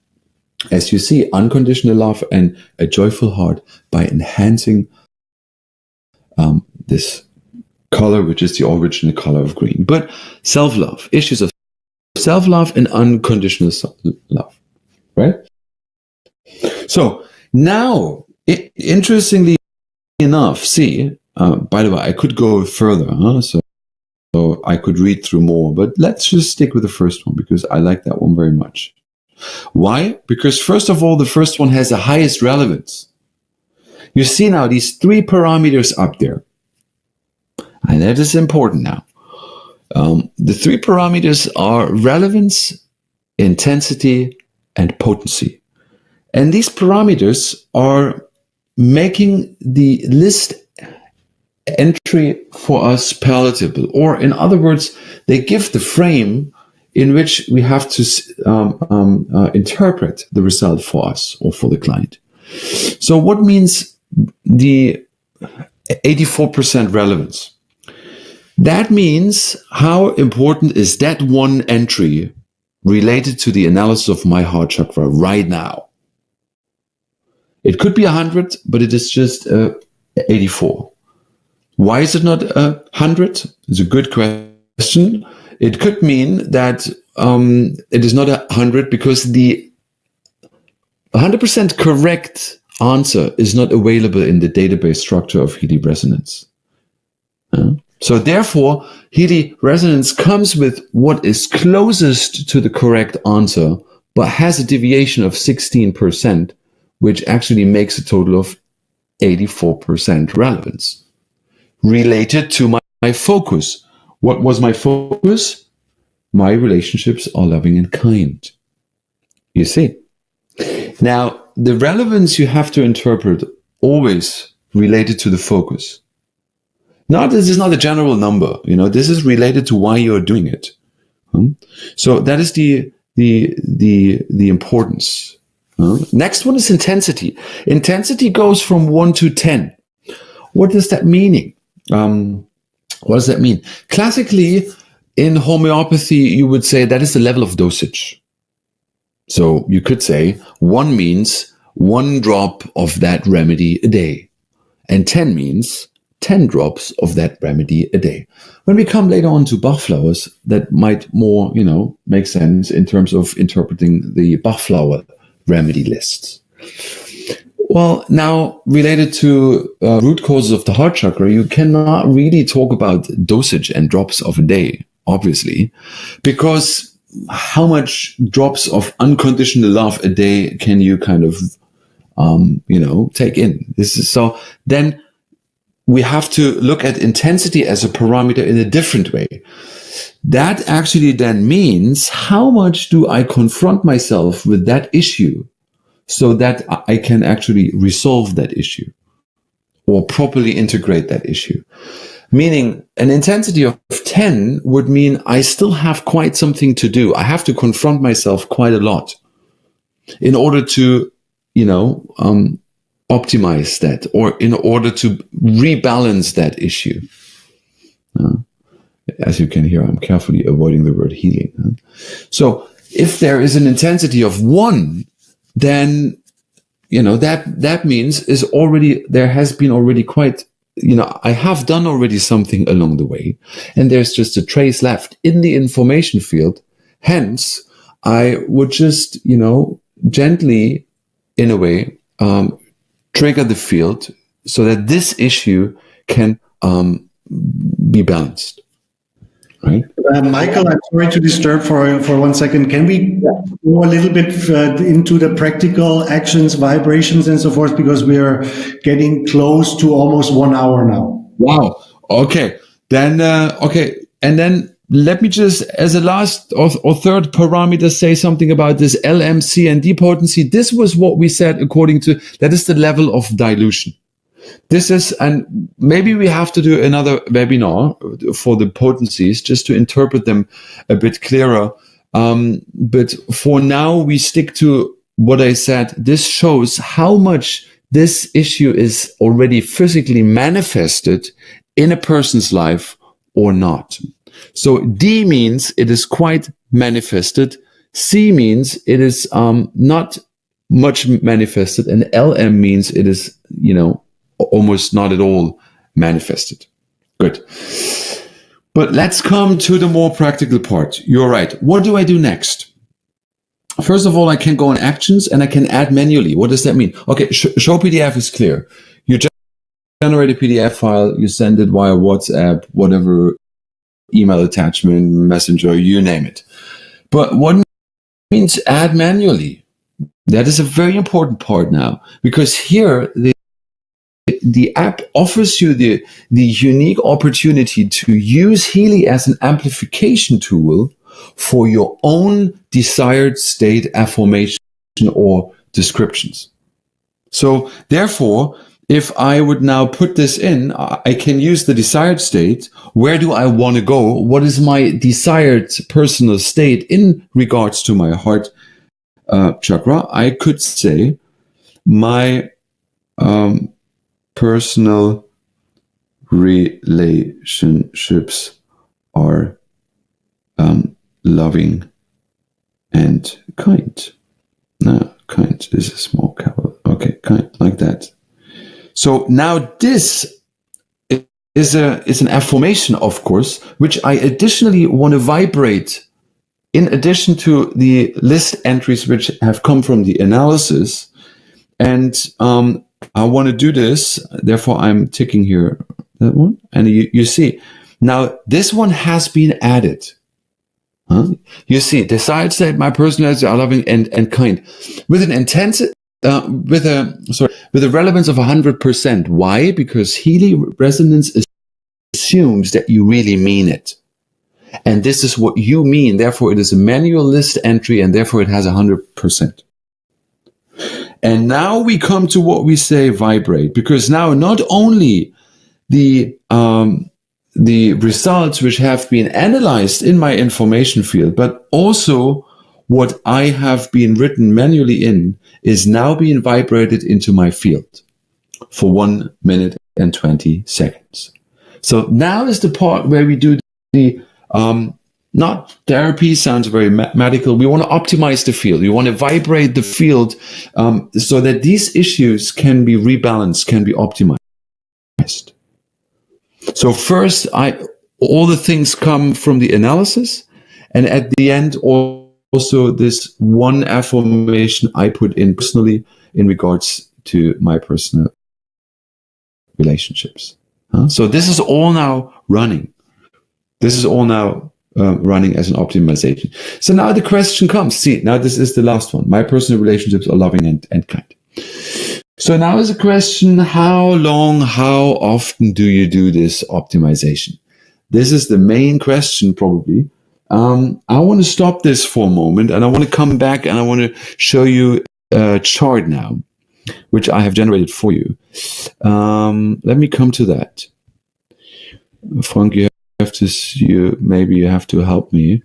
As you see, unconditional love and a joyful heart by enhancing this color, which is the original color of green. But self-love, issues of self-love and unconditional love, right? So now, interestingly enough, see, by the way, I could go further, so I could read through more, but let's just stick with the first one because I like that one very much. Why? Because first of all, the first one has the highest relevance. You see now these 3 parameters up there. And that is important now. The 3 parameters are relevance, intensity, and potency. And these parameters are making the list entry for us palatable. Or in other words, they give the frame in which we have to interpret the result for us or for the client. So what means the 84% relevance? That means how important is that one entry related to the analysis of my heart chakra right now? It could be 100, but it is just 84. Why is it not 100? It's a good question. It could mean that it is not 100 because the 100% correct answer is not available in the database structure of Healy resonance. So therefore, Healy resonance comes with what is closest to the correct answer, but has a deviation of 16%, which actually makes a total of 84% relevance related to my focus. What was my focus? My relationships are loving and kind. You see? Now, the relevance you have to interpret always related to the focus. Now, this is not a general number. This is related to why you're doing it. So that is the importance. Next one is intensity. Intensity goes from 1 to 10. What does that mean? What does that mean? Classically, in homeopathy, you would say that is the level of dosage. So you could say 1 means 1 drop of that remedy a day. And 10 means 10 drops of that remedy a day. When we come later on to Bach flowers, that might more, make sense in terms of interpreting the Bach flower remedy lists. Well, now related to root causes of the heart chakra, you cannot really talk about dosage and drops of a day, obviously, because how much drops of unconditional love a day can you kind of, take in? So then we have to look at intensity as a parameter in a different way. That actually then means how much do I confront myself with that issue so that I can actually resolve that issue or properly integrate that issue. Meaning an intensity of 10 would mean I still have quite something to do. I have to confront myself quite a lot in order to, optimize that or in order to rebalance that issue. As you can hear, I'm carefully avoiding the word healing. So if there is an intensity of 1, then, that means there has been already quite, I have done already something along the way and there's just a trace left in the information field. Hence, I would just, gently, in a way, trigger the field so that this issue can be balanced. Right. Michael, I'm sorry to disturb for 1 second. Can we go a little bit into the practical actions, vibrations, and so forth? Because we are getting close to almost 1 hour now. Wow. Okay. Then, And then let me just, as a last or third parameter, say something about this LMC and depotency. This was what we said according to, that is the level of dilution. This is, and maybe we have to do another webinar for the potencies just to interpret them a bit clearer. But for now, we stick to what I said. This shows how much this issue is already physically manifested in a person's life or not. So D means it is quite manifested. C means it is not much manifested, and LM means it is, almost not at all manifested. Good. But let's come to the more practical part. You're right. What do I do next? First of all, I can go on actions and I can add manually. What does that mean? Okay, show PDF is clear. You generate a PDF file, you send it via WhatsApp, whatever, email attachment, messenger, you name it. But what means add manually? That is a very important part now, because here the app offers you the unique opportunity to use Healy as an amplification tool for your own desired state affirmation or descriptions. So therefore, if I would now put this in, I can use the desired state. Where do I want to go? What is my desired personal state in regards to my heart chakra? I could say my personal relationships are loving and kind. No, kind is a small capital. Okay, kind, like that. So now this is an affirmation, of course, which I additionally want to vibrate in addition to the list entries which have come from the analysis. And I want to do this. Therefore, I'm ticking here that one. And you see, now this one has been added. You see, desired state, my personality are loving and kind, with an intensity, with a relevance of 100%. Why? Because Healy resonance assumes that you really mean it, and this is what you mean. Therefore, it is a manual list entry, and therefore it has 100%. And now we come to what we say vibrate, because now not only the results which have been analyzed in my information field, but also what I have been written manually in is now being vibrated into my field for 1 minute and 20 seconds. So now is the part where we do the, not therapy, sounds very medical. We want to optimize the field. We want to vibrate the field so that these issues can be rebalanced, can be optimized. So first, all the things come from the analysis, and at the end, also this one affirmation I put in personally in regards to my personal relationships. So this is all now running. This is all now running as an optimization. So now the question comes. See, now this is the last one. My personal relationships are loving and kind. So now is the question, how long, how often do you do this optimization? This is the main question probably. I want to stop this for a moment and I want to come back and I want to show you a chart now, which I have generated for you. Let me come to that. Frank, maybe you have to help me.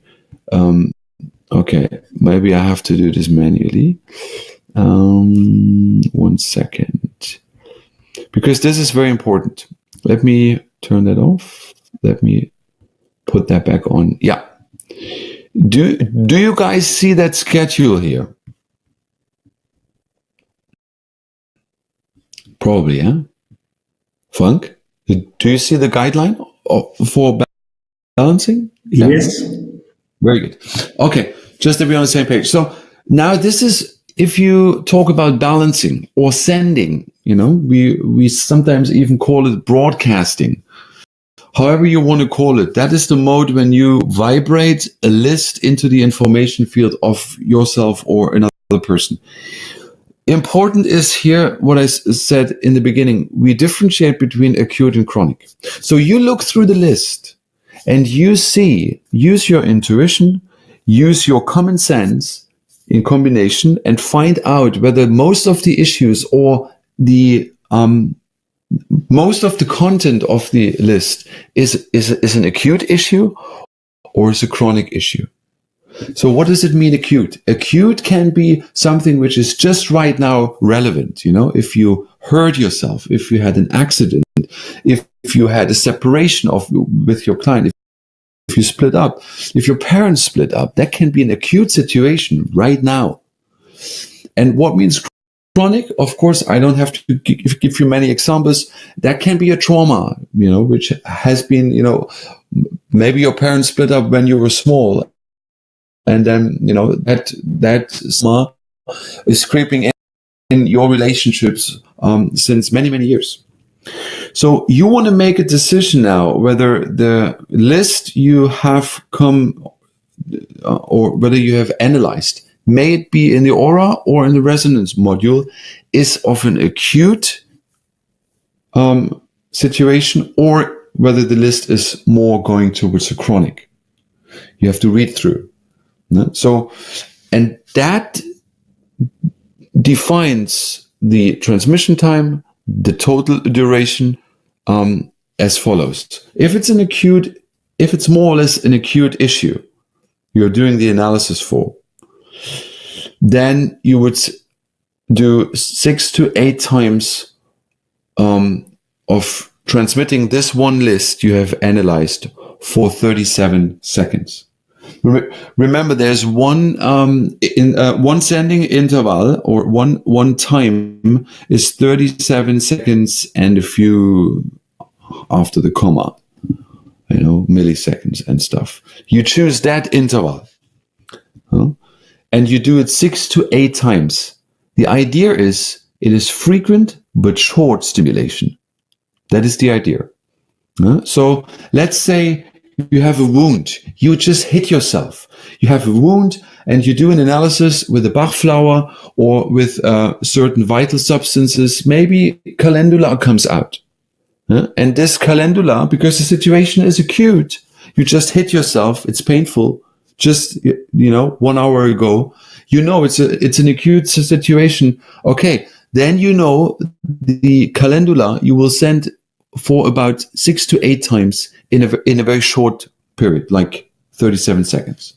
Okay, maybe I have to do this manually. 1 second, because this is very important. Let me turn that off. Let me put that back on. Yeah. Do you guys see that schedule here? Probably, huh? Frank, do you see the guideline for balancing? Yes. Very good. Okay, just to be on the same page. So now this is, if you talk about balancing or sending, we sometimes even call it broadcasting. However you want to call it, that is the mode when you vibrate a list into the information field of yourself or another person. Important is here what I said in the beginning. We differentiate between acute and chronic. So you look through the list and you see, use your intuition, use your common sense in combination, and find out whether most of the issues or the most of the content of the list is an acute issue or is a chronic issue. So what does it mean acute? Acute can be something which is just right now relevant. If you hurt yourself, if you had an accident, if you had a separation with your client, if you split up, if your parents split up, that can be an acute situation right now. And what means chronic? Of course, I don't have to give you many examples. That can be a trauma, which has been, maybe your parents split up when you were small. And then, that trauma is creeping in your relationships since many, many years. So you want to make a decision now whether the list you have or whether you have analyzed, may it be in the aura or in the resonance module, is of an acute situation, or whether the list is more going towards a chronic. You have to read through. So, and that defines the transmission time, the total duration, as follows. If it's more or less an acute issue you're doing the analysis for, then you would do 6 to 8 times of transmitting this one list you have analyzed for 37 seconds. Remember, there's one sending interval, or one time is 37 seconds and a few after the comma, milliseconds and stuff. You choose that interval, and you do it 6 to 8 times. The idea is it is frequent but short stimulation. That is the idea. So let's say you have a wound. You just hit yourself. You have a wound and you do an analysis with a Bach flower or with certain vital substances. Maybe calendula comes out. And this calendula, because the situation is acute, you just hit yourself. It's painful. Just, 1 hour ago, it's an acute situation. Okay. Then, the calendula you will send for about 6 to 8 times in a very short period, like 37 seconds.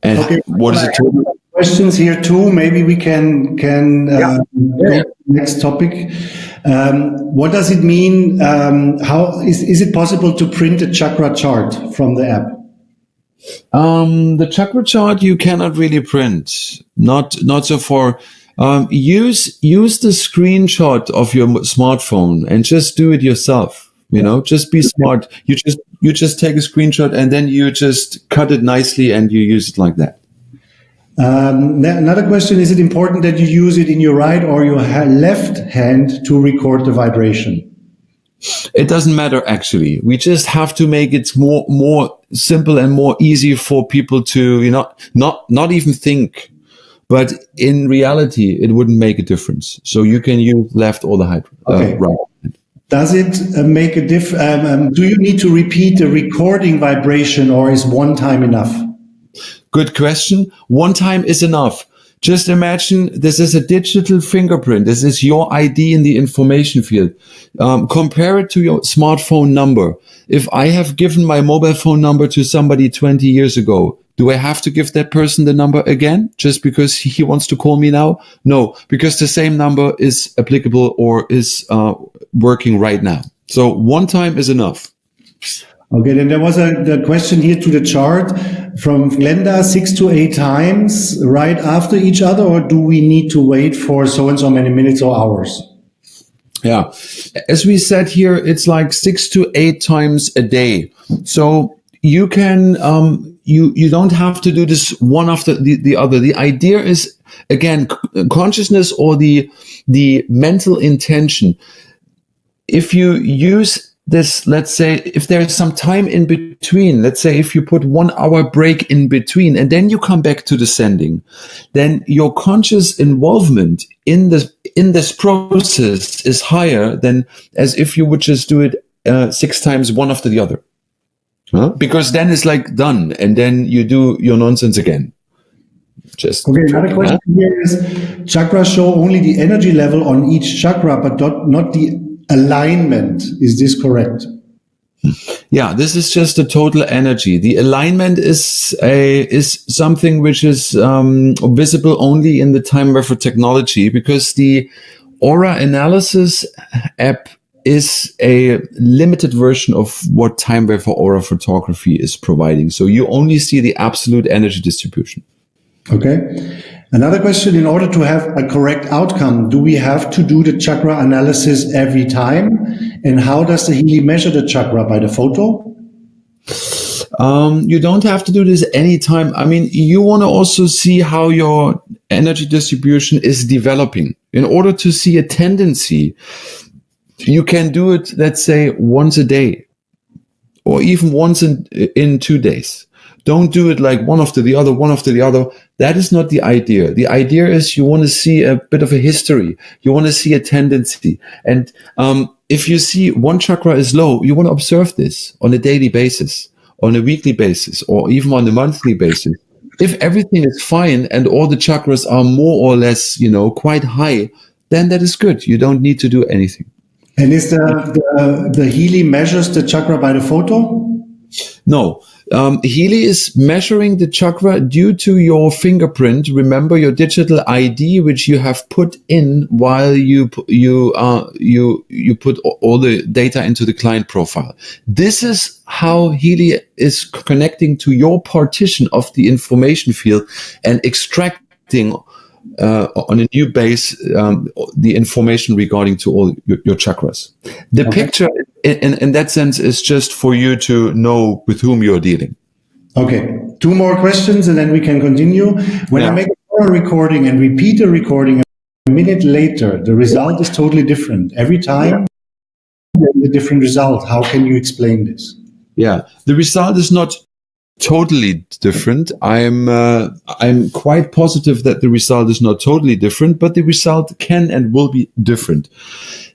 And okay, what is it? Questions here too. Maybe we can go to the next topic. What does it mean? How is it possible to print a chakra chart from the app? The chakra chart you cannot really print. Not so far. Use the screenshot of your smartphone and just do it yourself. Just be smart. You just take a screenshot and then you just cut it nicely and you use it like that. Another question: is it important that you use it in your right or your left hand to record the vibration? It doesn't matter, actually. We just have to make it more simple and more easy for people to not even think. But in reality, it wouldn't make a difference. So you can use left or the right. Does it make a difference? Do you need to repeat the recording vibration, or is one time enough? Good question. One time is enough. Just imagine this is a digital fingerprint. This is your ID in the information field. Compare it to your smartphone number. If I have given my mobile phone number to somebody 20 years ago, do I have to give that person the number again just because he wants to call me now? No, because the same number is applicable or is working right now. So one time is enough. Okay, then there was the question here to the chart from Glenda, 6 to 8 times right after each other, or do we need to wait for so and so many minutes or hours? Yeah, as we said here, it's like 6 to 8 times a day. So you can, you don't have to do this one after the other. The idea is, again, consciousness or the mental intention. If you use this, let's say, if there is some time in between, let's say if you put 1 hour break in between and then you come back to the sending, then your conscious involvement in this process is higher than as if you would just do it 6 times one after the other. Because then it's like done, and then you do your nonsense again. Just okay. Another question here is: chakras show only the energy level on each chakra, but not the alignment. Is this correct? Yeah, this is just a total energy. The alignment is something which is visible only in the Timewaver technology, because the aura analysis app is a limited version of what Timewaver aura photography is providing. So you only see the absolute energy distribution. Okay. Another question, in order to have a correct outcome, do we have to do the chakra analysis every time? And how does the Healy measure the chakra? By the photo? You don't have to do this anytime. I mean, you want to also see how your energy distribution is developing. In order to see a tendency, you can do it, let's say, once a day, or even once in 2 days. Don't do it like one after the other, one after the other. That is not the idea. The idea is you want to see a bit of a history. You want to see a tendency. And if you see one chakra is low, you want to observe this on a daily basis, on a weekly basis, or even on a monthly basis. If everything is fine and all the chakras are more or less, quite high, then that is good. You don't need to do anything. And is the Healy measures the chakra by the photo? No. Healy is measuring the chakra due to your fingerprint. Remember your digital ID, which you have put in while you put all the data into the client profile. This is how Healy is connecting to your partition of the information field and extracting on a new base the information regarding to all your chakras. The picture in that sense is just for you to know with whom you're dealing. Okay, 2 more questions and then we can continue. When I make a recording and repeat the recording a minute later, the result is totally different. Every time there's a different result. How can you explain this? Yeah, the result is not totally different. I'm quite positive that the result is not totally different, but the result can and will be different.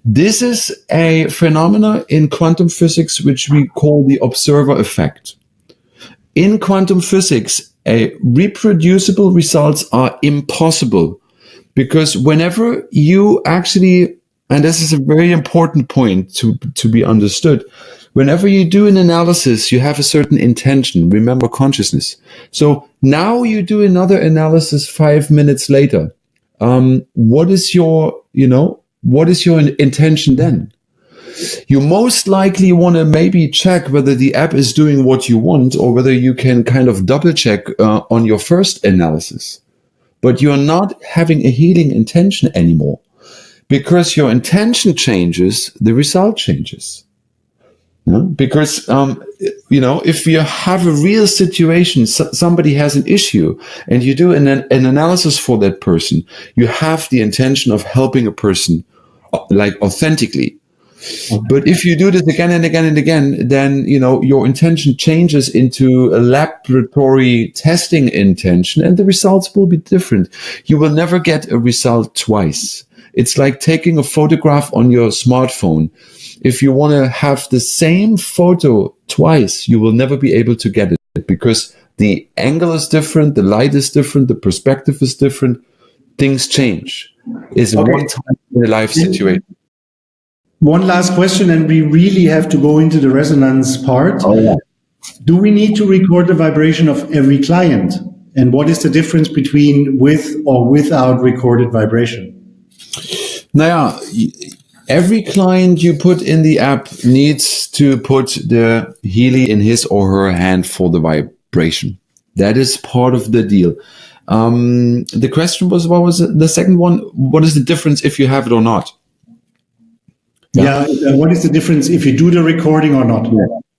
This is a phenomena in quantum physics which we call the observer effect. In quantum physics, reproducible results are impossible, because whenever you actually, and this is a very important point to be understood, whenever you do an analysis, you have a certain intention. Remember consciousness. So now you do another analysis 5 minutes later. What is your intention then? You most likely want to maybe check whether the app is doing what you want, or whether you can kind of double check on your first analysis. But you're not having a healing intention anymore, because your intention changes, the result changes. Because, if you have a real situation, somebody has an issue, and you do an analysis for that person, you have the intention of helping a person, like authentically. Okay. But if you do this again and again and again, then, your intention changes into a laboratory testing intention, and the results will be different. You will never get a result twice. It's like taking a photograph on your smartphone. If you want to have the same photo twice, you will never be able to get it, because the angle is different, the light is different, the perspective is different. Things change. It's one time in a life situation. One last question, and we really have to go into the resonance part. Oh, yeah. Do we need to record the vibration of every client? And what is the difference between with or without recorded vibration? Now, every client you put in the app needs to put the Healy in his or her hand for the vibration. That is part of the deal. The question was, what was the second one? What is the difference if you have it or not? Yeah. What is the difference if you do the recording or not?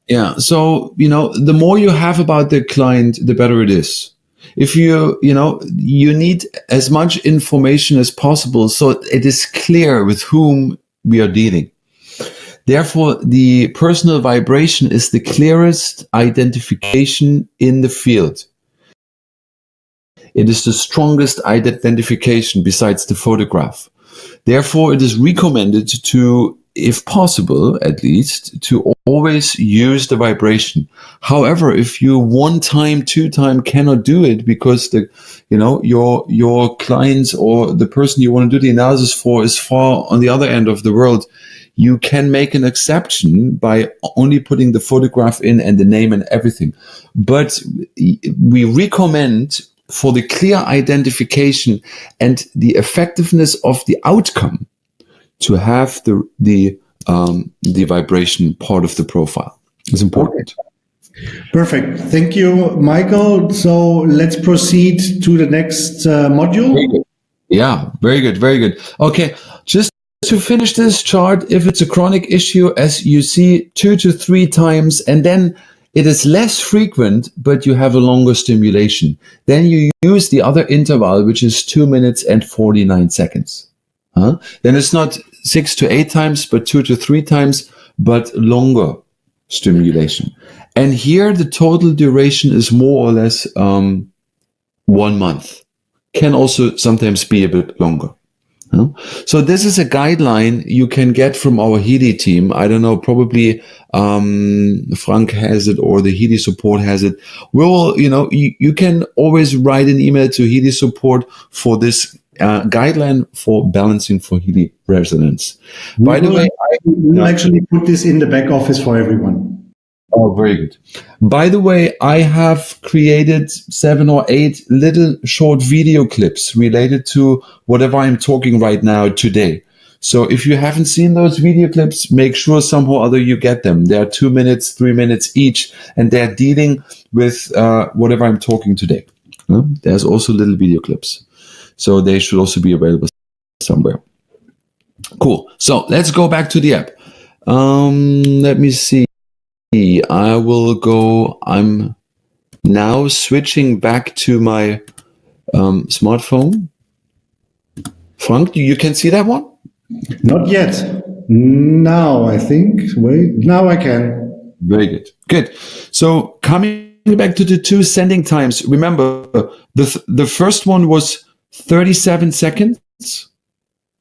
Yeah. So, the more you have about the client, the better it is. If you need as much information as possible, so it is clear with whom we are dealing. Therefore, the personal vibration is the clearest identification in the field. It is the strongest identification besides the photograph. Therefore, it is recommended to, if possible, at least, to always use the vibration. However, if you 1 time, 2 time cannot do it because your clients or the person you want to do the analysis for is far on the other end of the world, you can make an exception by only putting the photograph in and the name and everything. But we recommend, for the clear identification and the effectiveness of the outcome, to have the vibration part of the profile. It's important. Perfect. Thank you, Michael. So let's proceed to the next module. Very good. Yeah, very good, very good. Okay, just to finish this chart, if it's a chronic issue, as you see, 2 to 3 times, and then it is less frequent, but you have a longer stimulation, then you use the other interval, which is 2 minutes and 49 seconds. Then it's not 6 to 8 times, but 2 to 3 times, but longer stimulation. And here the total duration is more or less 1 month. Can also sometimes be a bit longer. So this is a guideline you can get from our Healy team. I don't know, probably Frank has it or the Healy support has it. Well, you can always write an email to Healy support for this guideline for balancing for Healy resonance. By the way, we'll actually put this in the back office for everyone. Oh, very good. By the way, I have created 7 or 8 little short video clips related to whatever I'm talking right now today. So if you haven't seen those video clips, make sure somehow or other you get them. They are 2 minutes, 3 minutes each, and they're dealing with whatever I'm talking today. There's also little video clips. So they should also be available somewhere. Cool. So let's go back to the app. Let me see. I will go, I'm now switching back to my smartphone. Frank, you can see that one? Not yet. Now, I think. Wait, now I can. Very good. Good. So coming back to the 2 sending times, remember the first one was 37 seconds,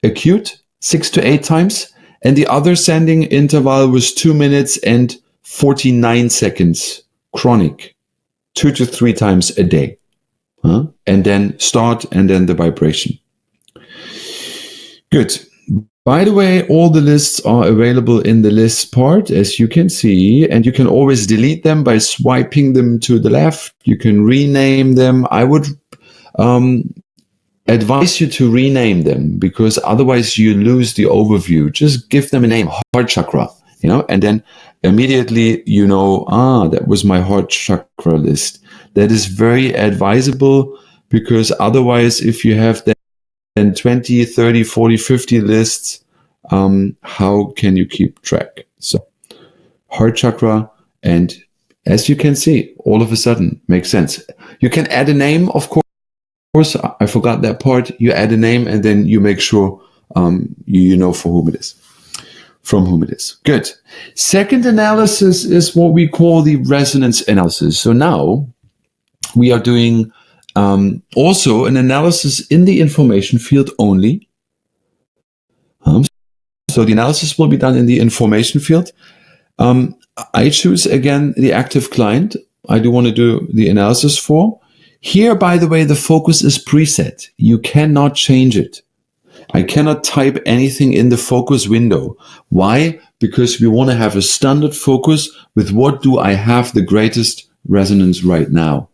acute, 6 to 8 times, and the other sending interval was 2 minutes and 49 seconds, chronic, 2 to 3 times a day. And then start, and then the vibration. Good. By the way, all the lists are available in the list part, as you can see, and you can always delete them by swiping them to the left. You can rename them. I would advise you to rename them, because otherwise you lose the overview. Just give them a name, heart chakra, and then immediately that was my heart chakra list. That is very advisable, because otherwise if you have then 20, 30, 40, 50 lists, how can you keep track? So heart chakra, and as you can see, all of a sudden makes sense. You can add a name, of course. I forgot that part. You add a name, and then you make sure you know for whom it is. From whom it is. Good. Second analysis is what we call the resonance analysis. So now we are doing also an analysis in the information field only. So the analysis will be done in the information field. I choose again the active client I do want to do the analysis for. Here, by the way, the focus is preset. You cannot change it. I cannot type anything in the focus window. Why? Because we want to have a standard focus with what do I have the greatest resonance right now.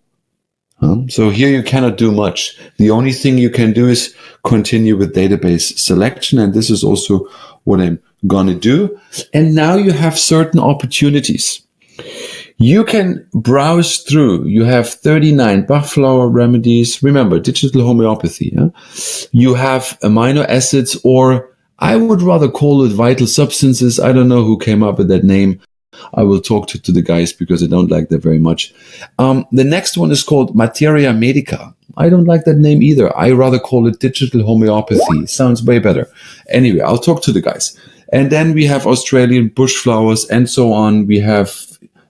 So here you cannot do much. The only thing you can do is continue with database selection. And this is also what I'm going to do. And now you have certain opportunities. You can browse through. You have 39 Bachflower remedies. Remember, digital homeopathy. You have amino acids, or I would rather call it vital substances. I don't know who came up with that name. I will talk to the guys because I don't like that very much. The next one is called Materia Medica. I don't like that name either. I rather call it digital homeopathy. Sounds way better. Anyway, I'll talk to the guys. And then we have Australian bush flowers and so on. We have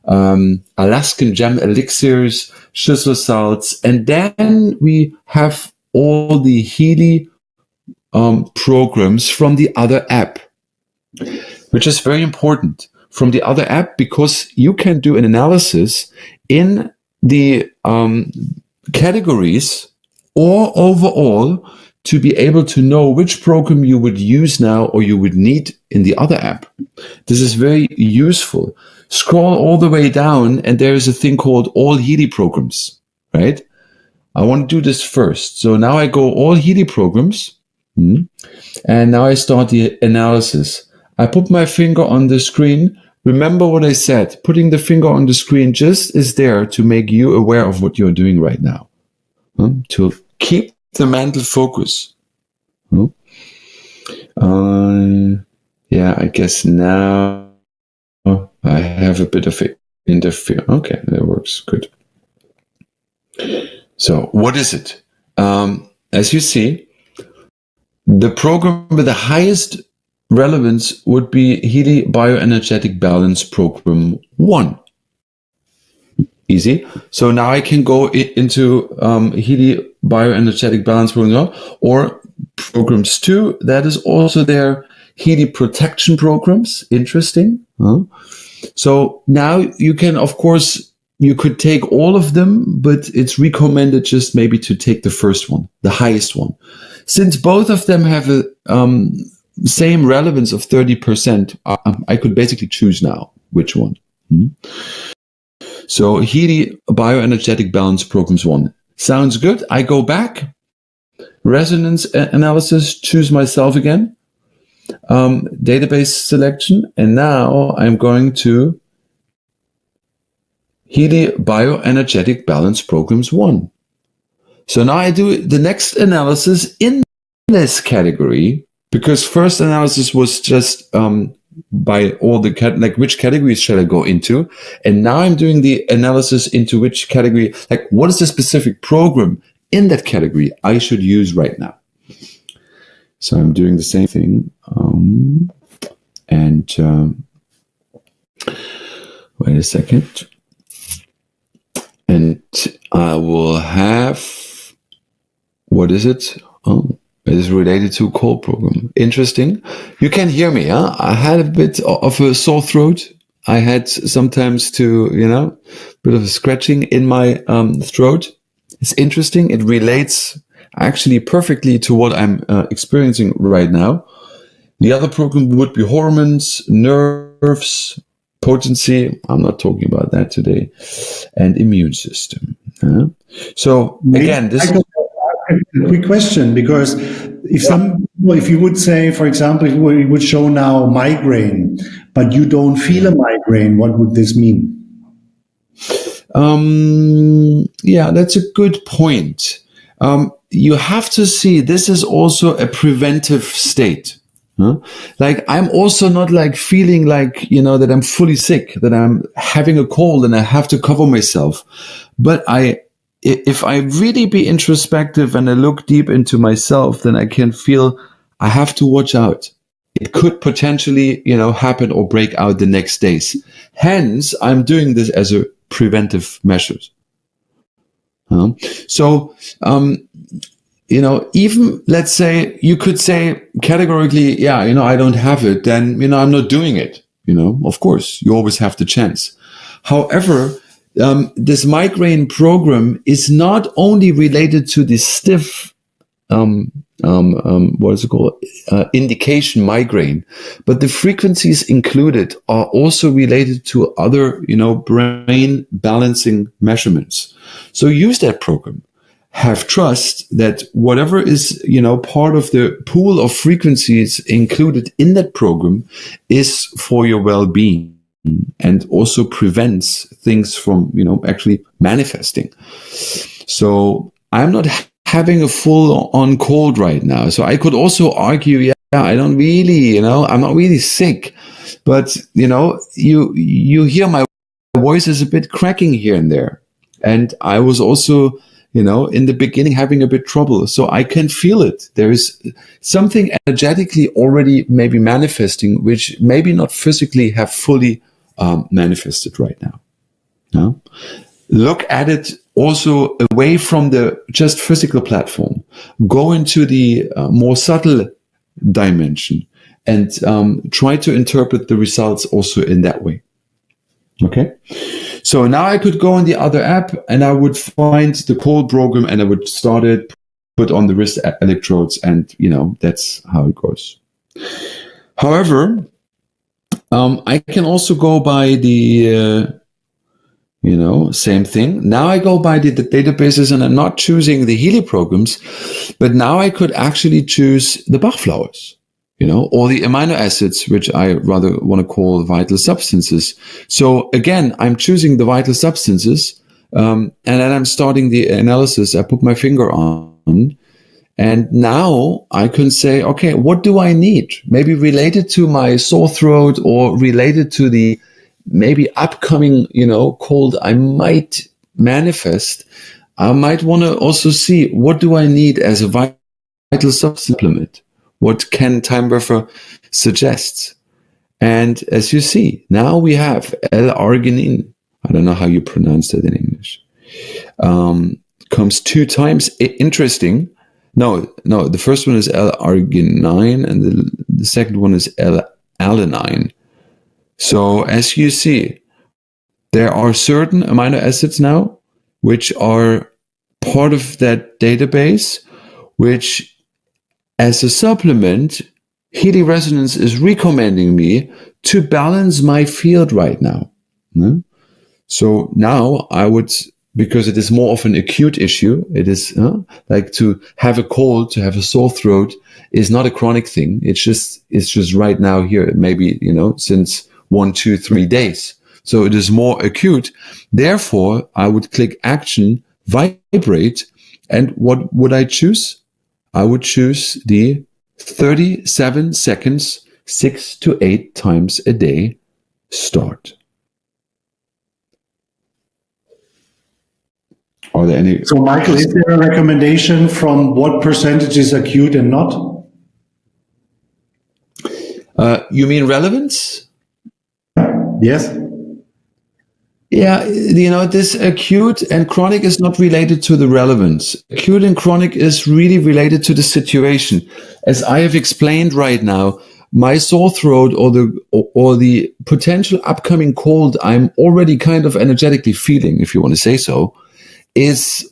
Alaskan gem elixirs, schisel salts, and then we have all the Healy programs from the other app, which is very important, from the other app, because you can do an analysis in the categories or overall to be able to know which program you would use now or you would need in the other app. This is very useful. Scroll all the way down and there is a thing called all Healy programs, right? I want to do this first. So now I go all Healy programs, and now I start the analysis. I put my finger on the screen. Remember what I said, putting the finger on the screen just is there to make you aware of what you're doing right now, to keep the mental focus. I guess now I have a bit of interfere. Okay, that works good. So what is it? As you see, the program with the highest relevance would be Healy Bioenergetic Balance Program 1. Easy. So now I can go into Healy Bioenergetic Balance Program 1 or programs 2. That is also there. Healy Protection Programs. Interesting. So now you can, of course, you could take all of them, but it's recommended just maybe to take the first one, the highest one. Since both of them have a same relevance of 30%, I could basically choose now which one. So Healy Bioenergetic Balance Programs 1. Sounds good. I go back, resonance analysis, choose myself again, database selection, and now I'm going to Healy Bioenergetic Balance Programs 1. So now I do the next analysis in this category, because first analysis was just by all the which categories shall I go into, and now I'm doing the analysis into which category, like what is the specific program in that category I should use right now. So I'm doing the same thing, wait a second, and I will have, what is it? Oh, it is related to cold program. Interesting. You can hear me, huh? I had a bit of a sore throat. I had sometimes to, bit of a scratching in my throat. It's interesting. It relates actually perfectly to what I'm experiencing right now. The other program would be hormones, nerves, potency. I'm not talking about that today. And immune system. So again, this is a quick question, because if you would say, for example, you would show now migraine, but you don't feel a migraine, what would this mean? That's a good point. You have to see this is also a preventive state. Like I'm also not like feeling like, that I'm fully sick, that I'm having a cold and I have to cover myself. But if I really be introspective and I look deep into myself, then I can feel I have to watch out. It could potentially, happen or break out the next days. Hence, I'm doing this as a preventive measure. Even let's say you could say categorically, I don't have it, then, I'm not doing it. Of course, you always have the chance. However, this migraine program is not only related to the stiff, indication migraine, but the frequencies included are also related to other, brain balancing measurements. So use that program. Have trust that whatever is, part of the pool of frequencies included in that program is for your well-being and also prevents things from, actually manifesting. So I'm not having a full-on cold right now. So I could also argue, I don't really, I'm not really sick, but, you hear my voice is a bit cracking here and there. And I was also, in the beginning having a bit trouble. So I can feel it. There is something energetically already maybe manifesting, which maybe not physically have fully manifested right now. Look at it also away from the just physical platform. Go into the more subtle dimension and try to interpret the results also in that way. Okay. So now I could go on the other app and I would find the cold program and I would start it, put on the wrist electrodes, and that's how it goes. However, I can also go by the same thing. Now I go by the databases, and I'm not choosing the Healy programs, but now I could actually choose the Bach flowers, or the amino acids, which I rather want to call vital substances. So again, I'm choosing the vital substances, and then I'm starting the analysis. I put my finger on, and now I can say, okay, what do I need? Maybe related to my sore throat, or related to the maybe upcoming, cold I might manifest. I might want to also see, what do I need as a vital supplement? What can Timewaver suggest? And as you see, now we have L-arginine. I don't know how you pronounce that in English. Comes 2 times. Interesting. No, the first one is L-arginine, and the second one is L-alanine. So as you see, there are certain amino acids now which are part of that database, which as a supplement, Healy Resonance is recommending me to balance my field right now. So now I would, because it is more of an acute issue, it is like to have a cold, to have a sore throat is not a chronic thing. It's just right now here, maybe, since 1, 2, 3 days. So it is more acute. Therefore, I would click action, vibrate. And what would I choose? I would choose the 37 seconds, 6 to 8 times a day start. Are there any? So Michael, is there a recommendation from what percentage is acute and not? You mean relevance? Yes. Yeah, this acute and chronic is not related to the relevance. Acute and chronic is really related to the situation. As I have explained right now, my sore throat or the potential upcoming cold I'm already kind of energetically feeling, if you want to say so, is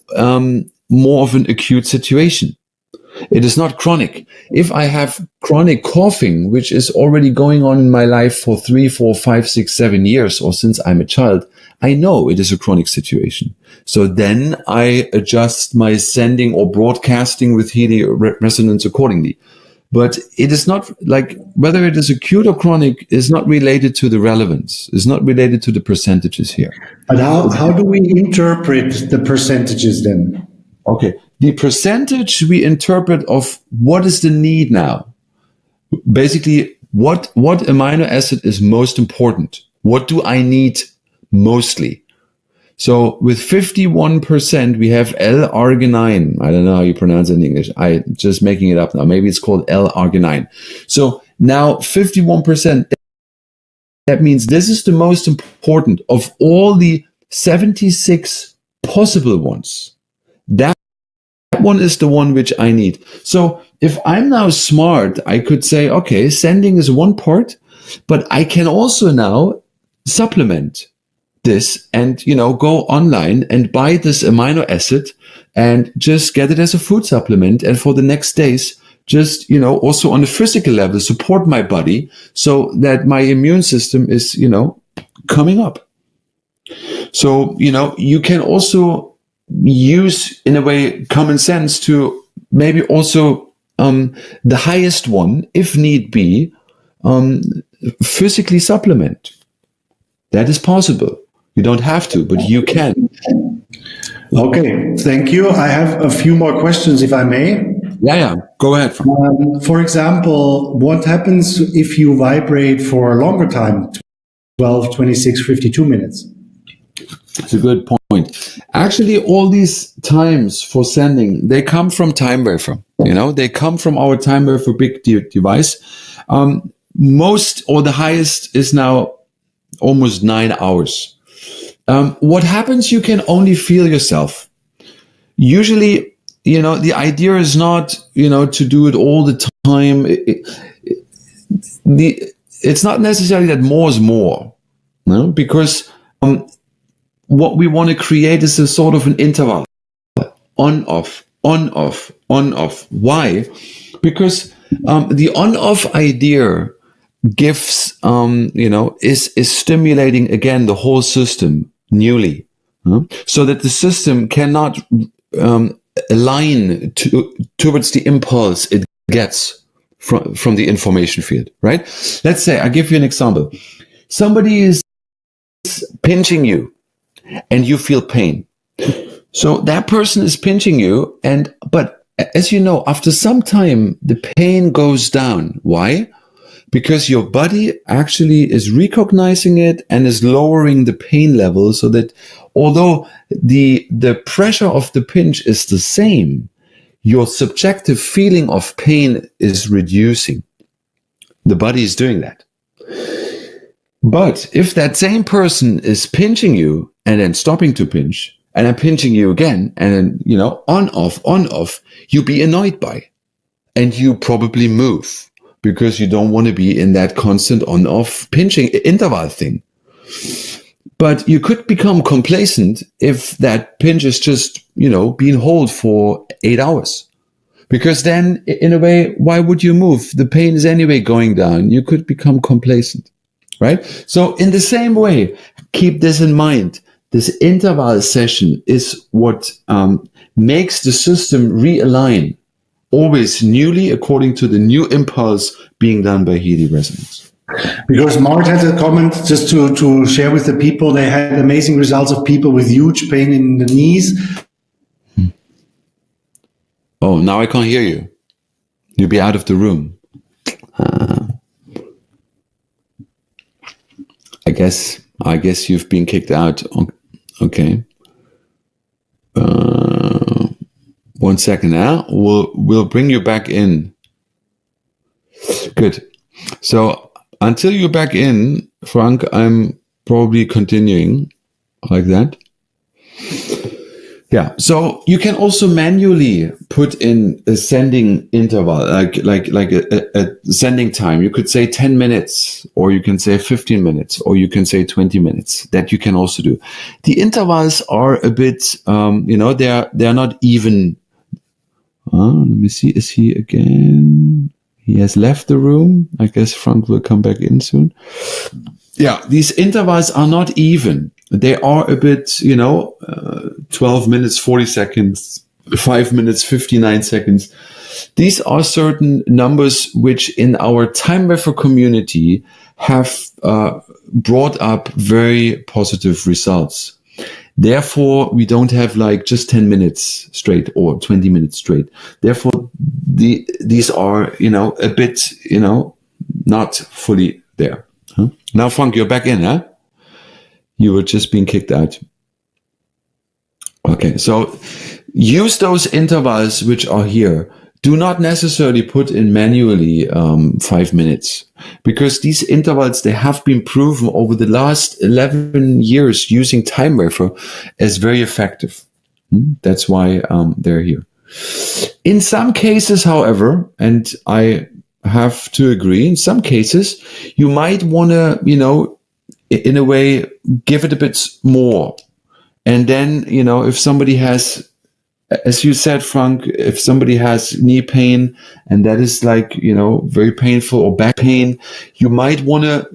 more of an acute situation. It is not chronic. If I have chronic coughing, which is already going on in my life for 3, 4, 5, 6, 7 years, or since I'm a child, I know it is a chronic situation. So then I adjust my sending or broadcasting with Healy resonance accordingly. But it is not like whether it is acute or chronic is not related to the relevance. It's not related to the percentages here. But how do we interpret the percentages then? Okay. The percentage we interpret of what is the need now. Basically, what amino acid is most important? What do I need mostly? So with 51%, we have L-arginine. I don't know how you pronounce it in English. I'm just making it up now. Maybe it's called L-arginine. So now 51%, that means this is the most important of all the 76 possible ones. That one is the one which I need. So if I'm now smart, I could say, okay, sending is one part, but I can also now supplement this and, go online and buy this amino acid and just get it as a food supplement. And for the next days, just, also on a physical level, support my body so that my immune system is, coming up. So, you can also use, in a way, common sense to maybe also the highest one, if need be, physically supplement. That is possible. You don't have to, but you can. Okay, thank you. I have a few more questions, if I may. Yeah, go ahead. For example, what happens if you vibrate for a longer time, 12, 26, 52 minutes? That's a good point. Actually, all these times for sending, they come from Timewaver. They come from our Timewaver big device. Most or the highest is now almost 9 hours. What happens, you can only feel yourself. Usually, the idea is not, to do it all the time. It's not necessarily that more is more, because what we want to create is a sort of an interval, on, off, on-off. Why? Because the on-off idea gives, is stimulating again the whole system newly, so that the system cannot align towards the impulse it gets from the information field, right? Let's say, I'll give you an example. Somebody is pinching you and you feel pain. So that person is pinching you, but as you know, after some time, the pain goes down. Why? Because your body actually is recognizing it and is lowering the pain level, so that although the pressure of the pinch is the same, your subjective feeling of pain is reducing. The body is doing that. But if that same person is pinching you and then stopping to pinch, and then pinching you again, and then, on, off, you be annoyed by. And you probably move, because you don't want to be in that constant on-off pinching interval thing. But you could become complacent if that pinch is just, being held for 8 hours. Because then, in a way, why would you move? The pain is anyway going down. You could become complacent, right? So in the same way, keep this in mind. This interval session is what makes the system realign, always newly according to the new impulse being done by Healy resonance. Because Mart had a comment just to share with the people. They had amazing results of people with huge pain in the knees. Oh, now I can't hear you. You'll be out of the room. I guess you've been kicked out. Okay. 1 second now. We'll bring you back in. Good. So until you're back in, Frank, I'm probably continuing like that. Yeah. So you can also manually put in a sending interval, like a sending time. You could say 10 minutes, or you can say 15 minutes, or you can say 20 minutes. That you can also do. The intervals are a bit, they're not even. Let me see. Is he again? He has left the room. I guess Frank will come back in soon. Yeah, these intervals are not even. They are a bit, 12 minutes, 40 seconds, 5 minutes, 59 seconds. These are certain numbers which in our Timewaver community have brought up very positive results. Therefore, we don't have like just 10 minutes straight or 20 minutes straight. Therefore, these are, a bit, not fully there. Huh? Now, Frank, you're back in, huh? You were just being kicked out. Okay, so use those intervals which are here. Do not necessarily put in manually 5 minutes, because these intervals, they have been proven over the last 11 years using Timewaver as very effective. That's why they're here. In some cases, however, and I have to agree, in some cases, you might want to, in a way, give it a bit more. And then, if somebody has, as you said, Frank, if somebody has knee pain and that is like, very painful, or back pain, you might want to,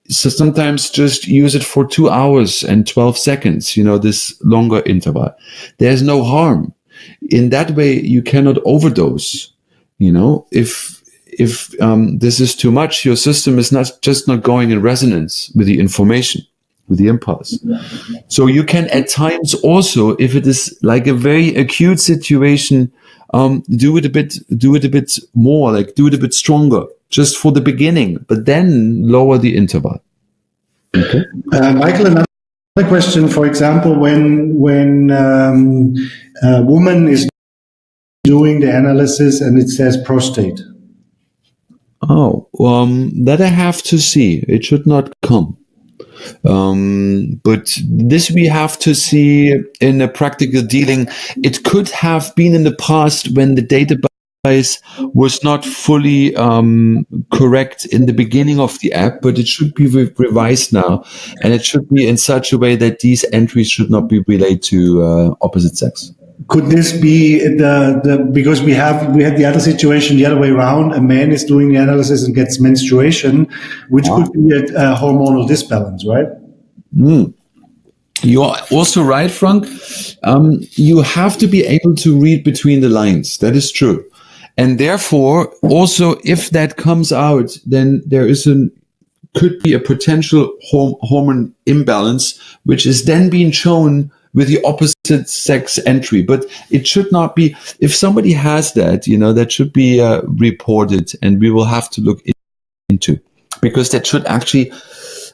so sometimes just use it for 2 hours and 12 seconds, this longer interval. There's no harm. In that way, you cannot overdose. If this is too much, your system is not going in resonance with the information, with the impulse. So you can at times also, if it is like a very acute situation, do it a bit more, like do it a bit stronger, just for the beginning, but then lower the interval. Okay. Michael, another question. For example, when a woman is doing the analysis and it says prostate. Oh, that I have to see. It should not come. But this we have to see in a practical dealing. It could have been in the past when the database was not fully correct in the beginning of the app, but it should be revised now, and it should be in such a way that these entries should not be relayed to opposite sex. Could this be because we had the other situation the other way around? A man is doing the analysis and gets menstruation, which could be a hormonal disbalance, right? You are also right, Frank. You have to be able to read between the lines. That is true. And therefore, also, if that comes out, then there could be a potential hormone imbalance, which is then being shown with the opposite sex entry. But it should not be, if somebody has that, that should be reported, and we will have to look into, because that should actually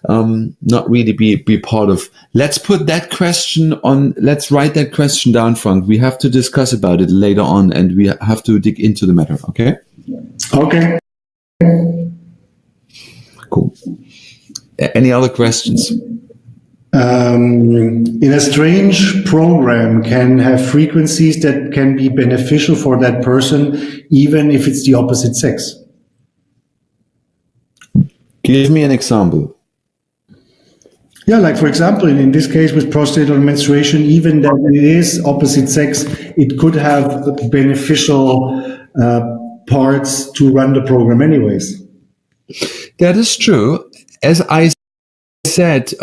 not really be part of. Let's put that question on, let's write that question down, Frank. We have to discuss about it later on, and we have to dig into the matter, okay? Okay. Cool. Any other questions? In a strange program can have frequencies that can be beneficial for that person, even if it's the opposite sex. Give me an example. Yeah, like for example, in this case with prostate or menstruation, even that it is opposite sex, it could have beneficial parts to run the program anyways. That is true. As I said,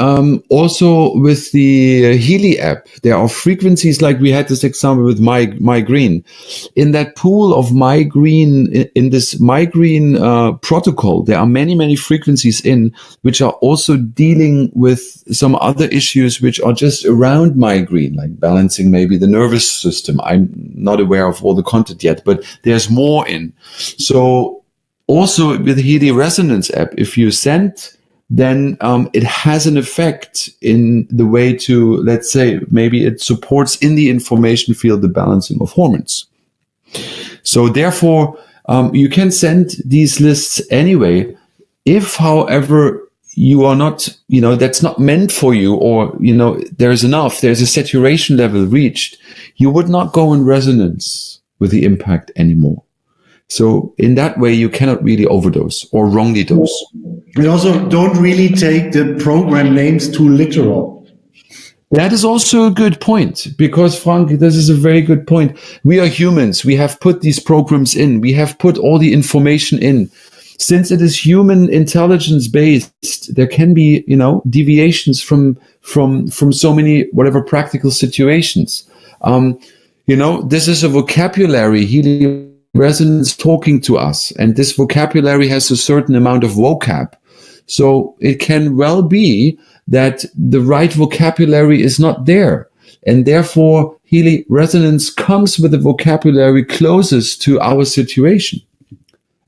also with the Healy app, there are frequencies, like we had this example with migraine. In that pool of migraine, in this migraine protocol, there are many frequencies which are also dealing with some other issues which are just around migraine, like balancing maybe the nervous system. I'm not aware of all the content yet, but there's more in. So also with the Healy Resonance app, if you send, then it has an effect in the way to, let's say, maybe it supports in the information field the balancing of hormones. So therefore, you can send these lists anyway. If, however, you are not, that's not meant for you, or, there's a saturation level reached, you would not go in resonance with the impact anymore. So in that way, you cannot really overdose or wrongly dose. And also don't really take the program names too literal. That is also a good point, because Frank, this is a very good point. We are humans. We have put these programs in. We have put all the information in. Since it is human intelligence based, there can be, deviations from so many, whatever practical situations. This is a vocabulary. Healy Resonance talking to us, and this vocabulary has a certain amount of vocab. So it can well be that the right vocabulary is not there, and therefore Healy Resonance comes with a vocabulary closest to our situation.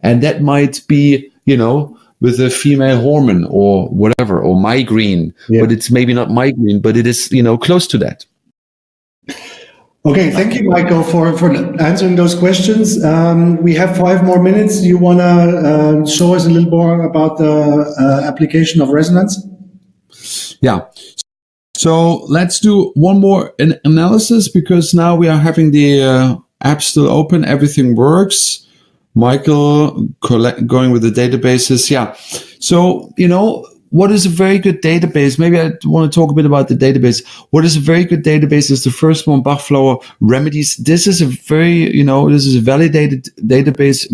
And that might be, with a female hormone or whatever, or migraine, but it's maybe not migraine, but it is, close to that. Okay, thank you, Michael, for answering those questions. We have 5 more minutes. You want to show us a little more about the application of resonance? Yeah. So let's do one more analysis, because now we are having the app still open. Everything works. Michael going with the databases. Yeah. So, what is a very good database? Maybe I want to talk a bit about the database. What is a very good database is the first one, Bachflower Remedies. This is a very, this is a validated database,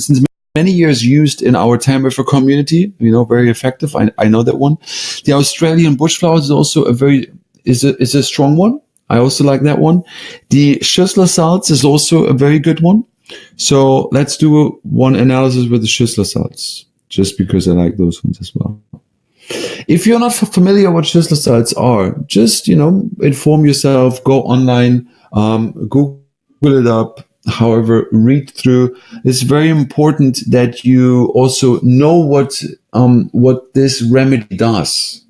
since many years used in our Timewaver community, very effective. I know that one. The Australian Bush Flowers is also is a strong one. I also like that one. The Schüssler salts is also a very good one. So let's do one analysis with the Schüssler salts, just because I like those ones as well. If you're not familiar what Schüssler salts are, just, inform yourself, go online, Google it up, however, read through. It's very important that you also know what this remedy does,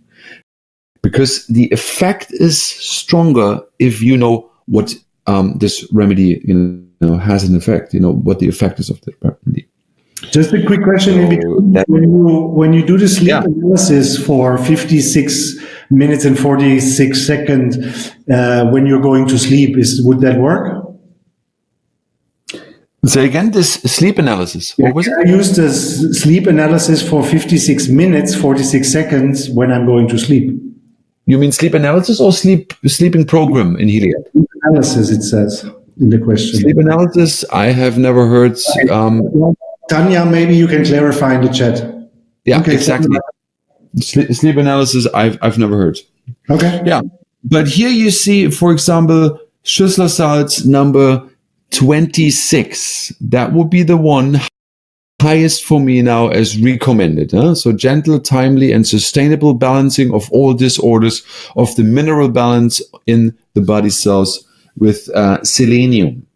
because the effect is stronger if you know what this remedy, has an effect, what the effect is of the remedy. Just a quick question. When you do the sleep analysis for 56 minutes and 46 seconds, when you're going to sleep, would that work? Say again, this sleep analysis. What was it? I use the sleep analysis for 56 minutes, 46 seconds when I'm going to sleep. You mean sleep analysis or sleeping program in Healy? Sleep analysis, it says in the question. Sleep analysis, I have never heard. Tanya, maybe you can clarify in the chat. Yeah, okay, exactly. Sleep analysis, I've never heard. Okay. Yeah, but here you see, for example, Schüssler-Salz number 26. That would be the one highest for me now as recommended. So gentle, timely, and sustainable balancing of all disorders of the mineral balance in the body cells with selenium.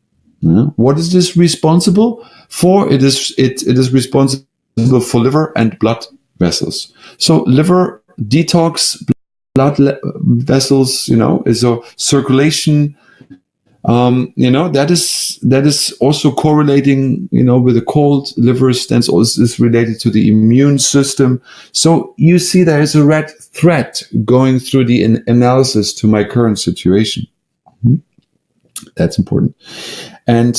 What is this responsible for? It is responsible for liver and blood vessels. So liver detox, blood vessels, is a circulation. That is also correlating, with the cold. Liver stents is related to the immune system. So you see there is a red thread going through the analysis to my current situation. That's important. And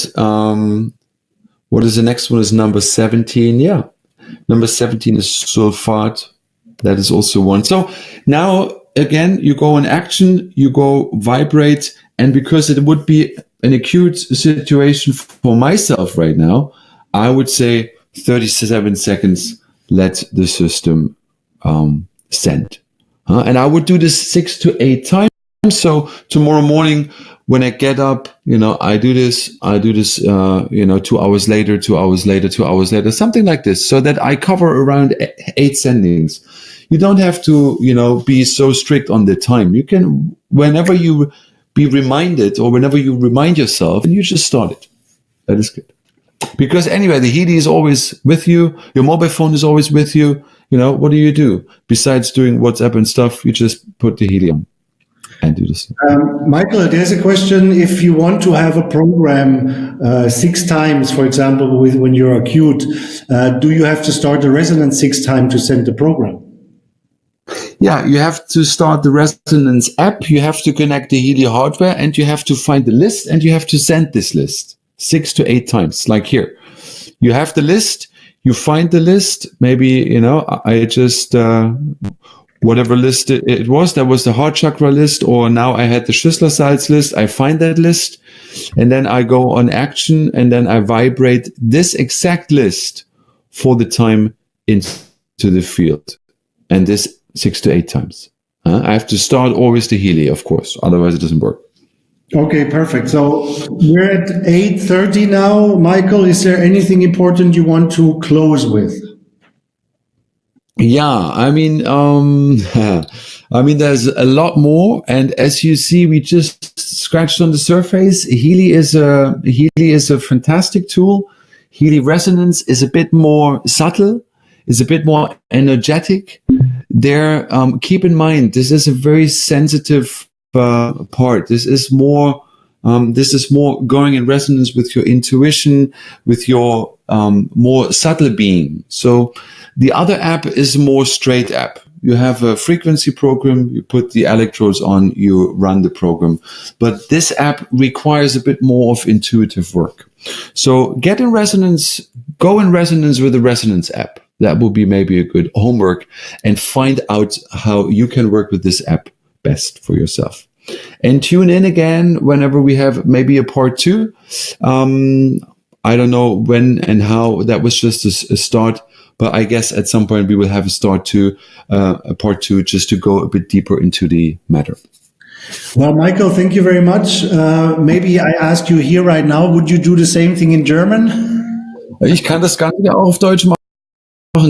what is the next one? Is number 17. Yeah. Number 17 is sulfate. That is also one. So now, again, you go in action, you go vibrate, and because it would be an acute situation for myself right now, I would say 37 seconds, let the system send. And I would do this 6 to 8 times. So tomorrow morning, when I get up, I do this, 2 hours later, 2 hours later, 2 hours later, something like this, so that I cover around 8 sendings. You don't have to, be so strict on the time. You can, whenever you be reminded or whenever you remind yourself, and you just start it. That is good. Because anyway, the Healy is always with you. Your mobile phone is always with you. What do? Besides doing WhatsApp and stuff, you just put the Healy on and do this. Michael, there's a question. If you want to have a program 6 times, for example, when you're acute, do you have to start the resonance 6 times to send the program? Yeah, you have to start the Resonance app, you have to connect the Healy hardware, and you have to find the list, and you have to send this list 6 to 8 times, like here. You have the list, you find the list, maybe, I just, whatever list it was, that was the heart chakra list, or now I had the Schüssler-Salz list, I find that list, and then I go on action, and then I vibrate this exact list for the time into the field. And this 6 to 8 times. I have to start always the Healy, of course. Otherwise, it doesn't work. Okay, perfect. So we're at 8:30 now. Michael, is there anything important you want to close with? Yeah, there's a lot more. And as you see, we just scratched on the surface. Healy is a fantastic tool. Healy resonance is a bit more subtle, is a bit more energetic. There, keep in mind, this is a very sensitive part. This is more going in resonance with your intuition, with your more subtle being. So the other app is a more straight app. You have a frequency program, you put the electrodes on, you run the program. But this app requires a bit more of intuitive work. So get in resonance, go in resonance with the Resonance app. That will be maybe a good homework, and find out how you can work with this app best for yourself. And tune in again whenever we have maybe a part 2. I don't know when and how. That was just a start, but I guess at some point we will have a part 2, just to go a bit deeper into the matter. Well, Michael, thank you very much. Maybe I ask you here right now, would you do the same thing in German? Ich kann das Ganze auch auf Deutsch machen.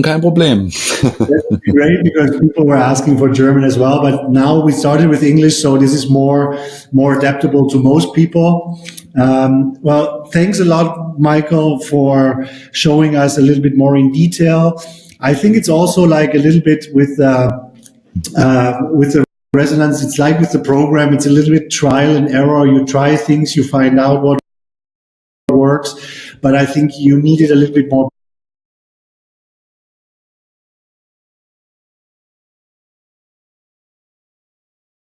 Kein Problem. That's great, because people were asking for German as well, but now we started with English, so this is more adaptable to most people. Well, thanks a lot, Michael, for showing us a little bit more in detail. I think it's also like a little bit with the resonance. It's like with the program. It's a little bit trial and error. You try things, you find out what works, but I think you needed a little bit more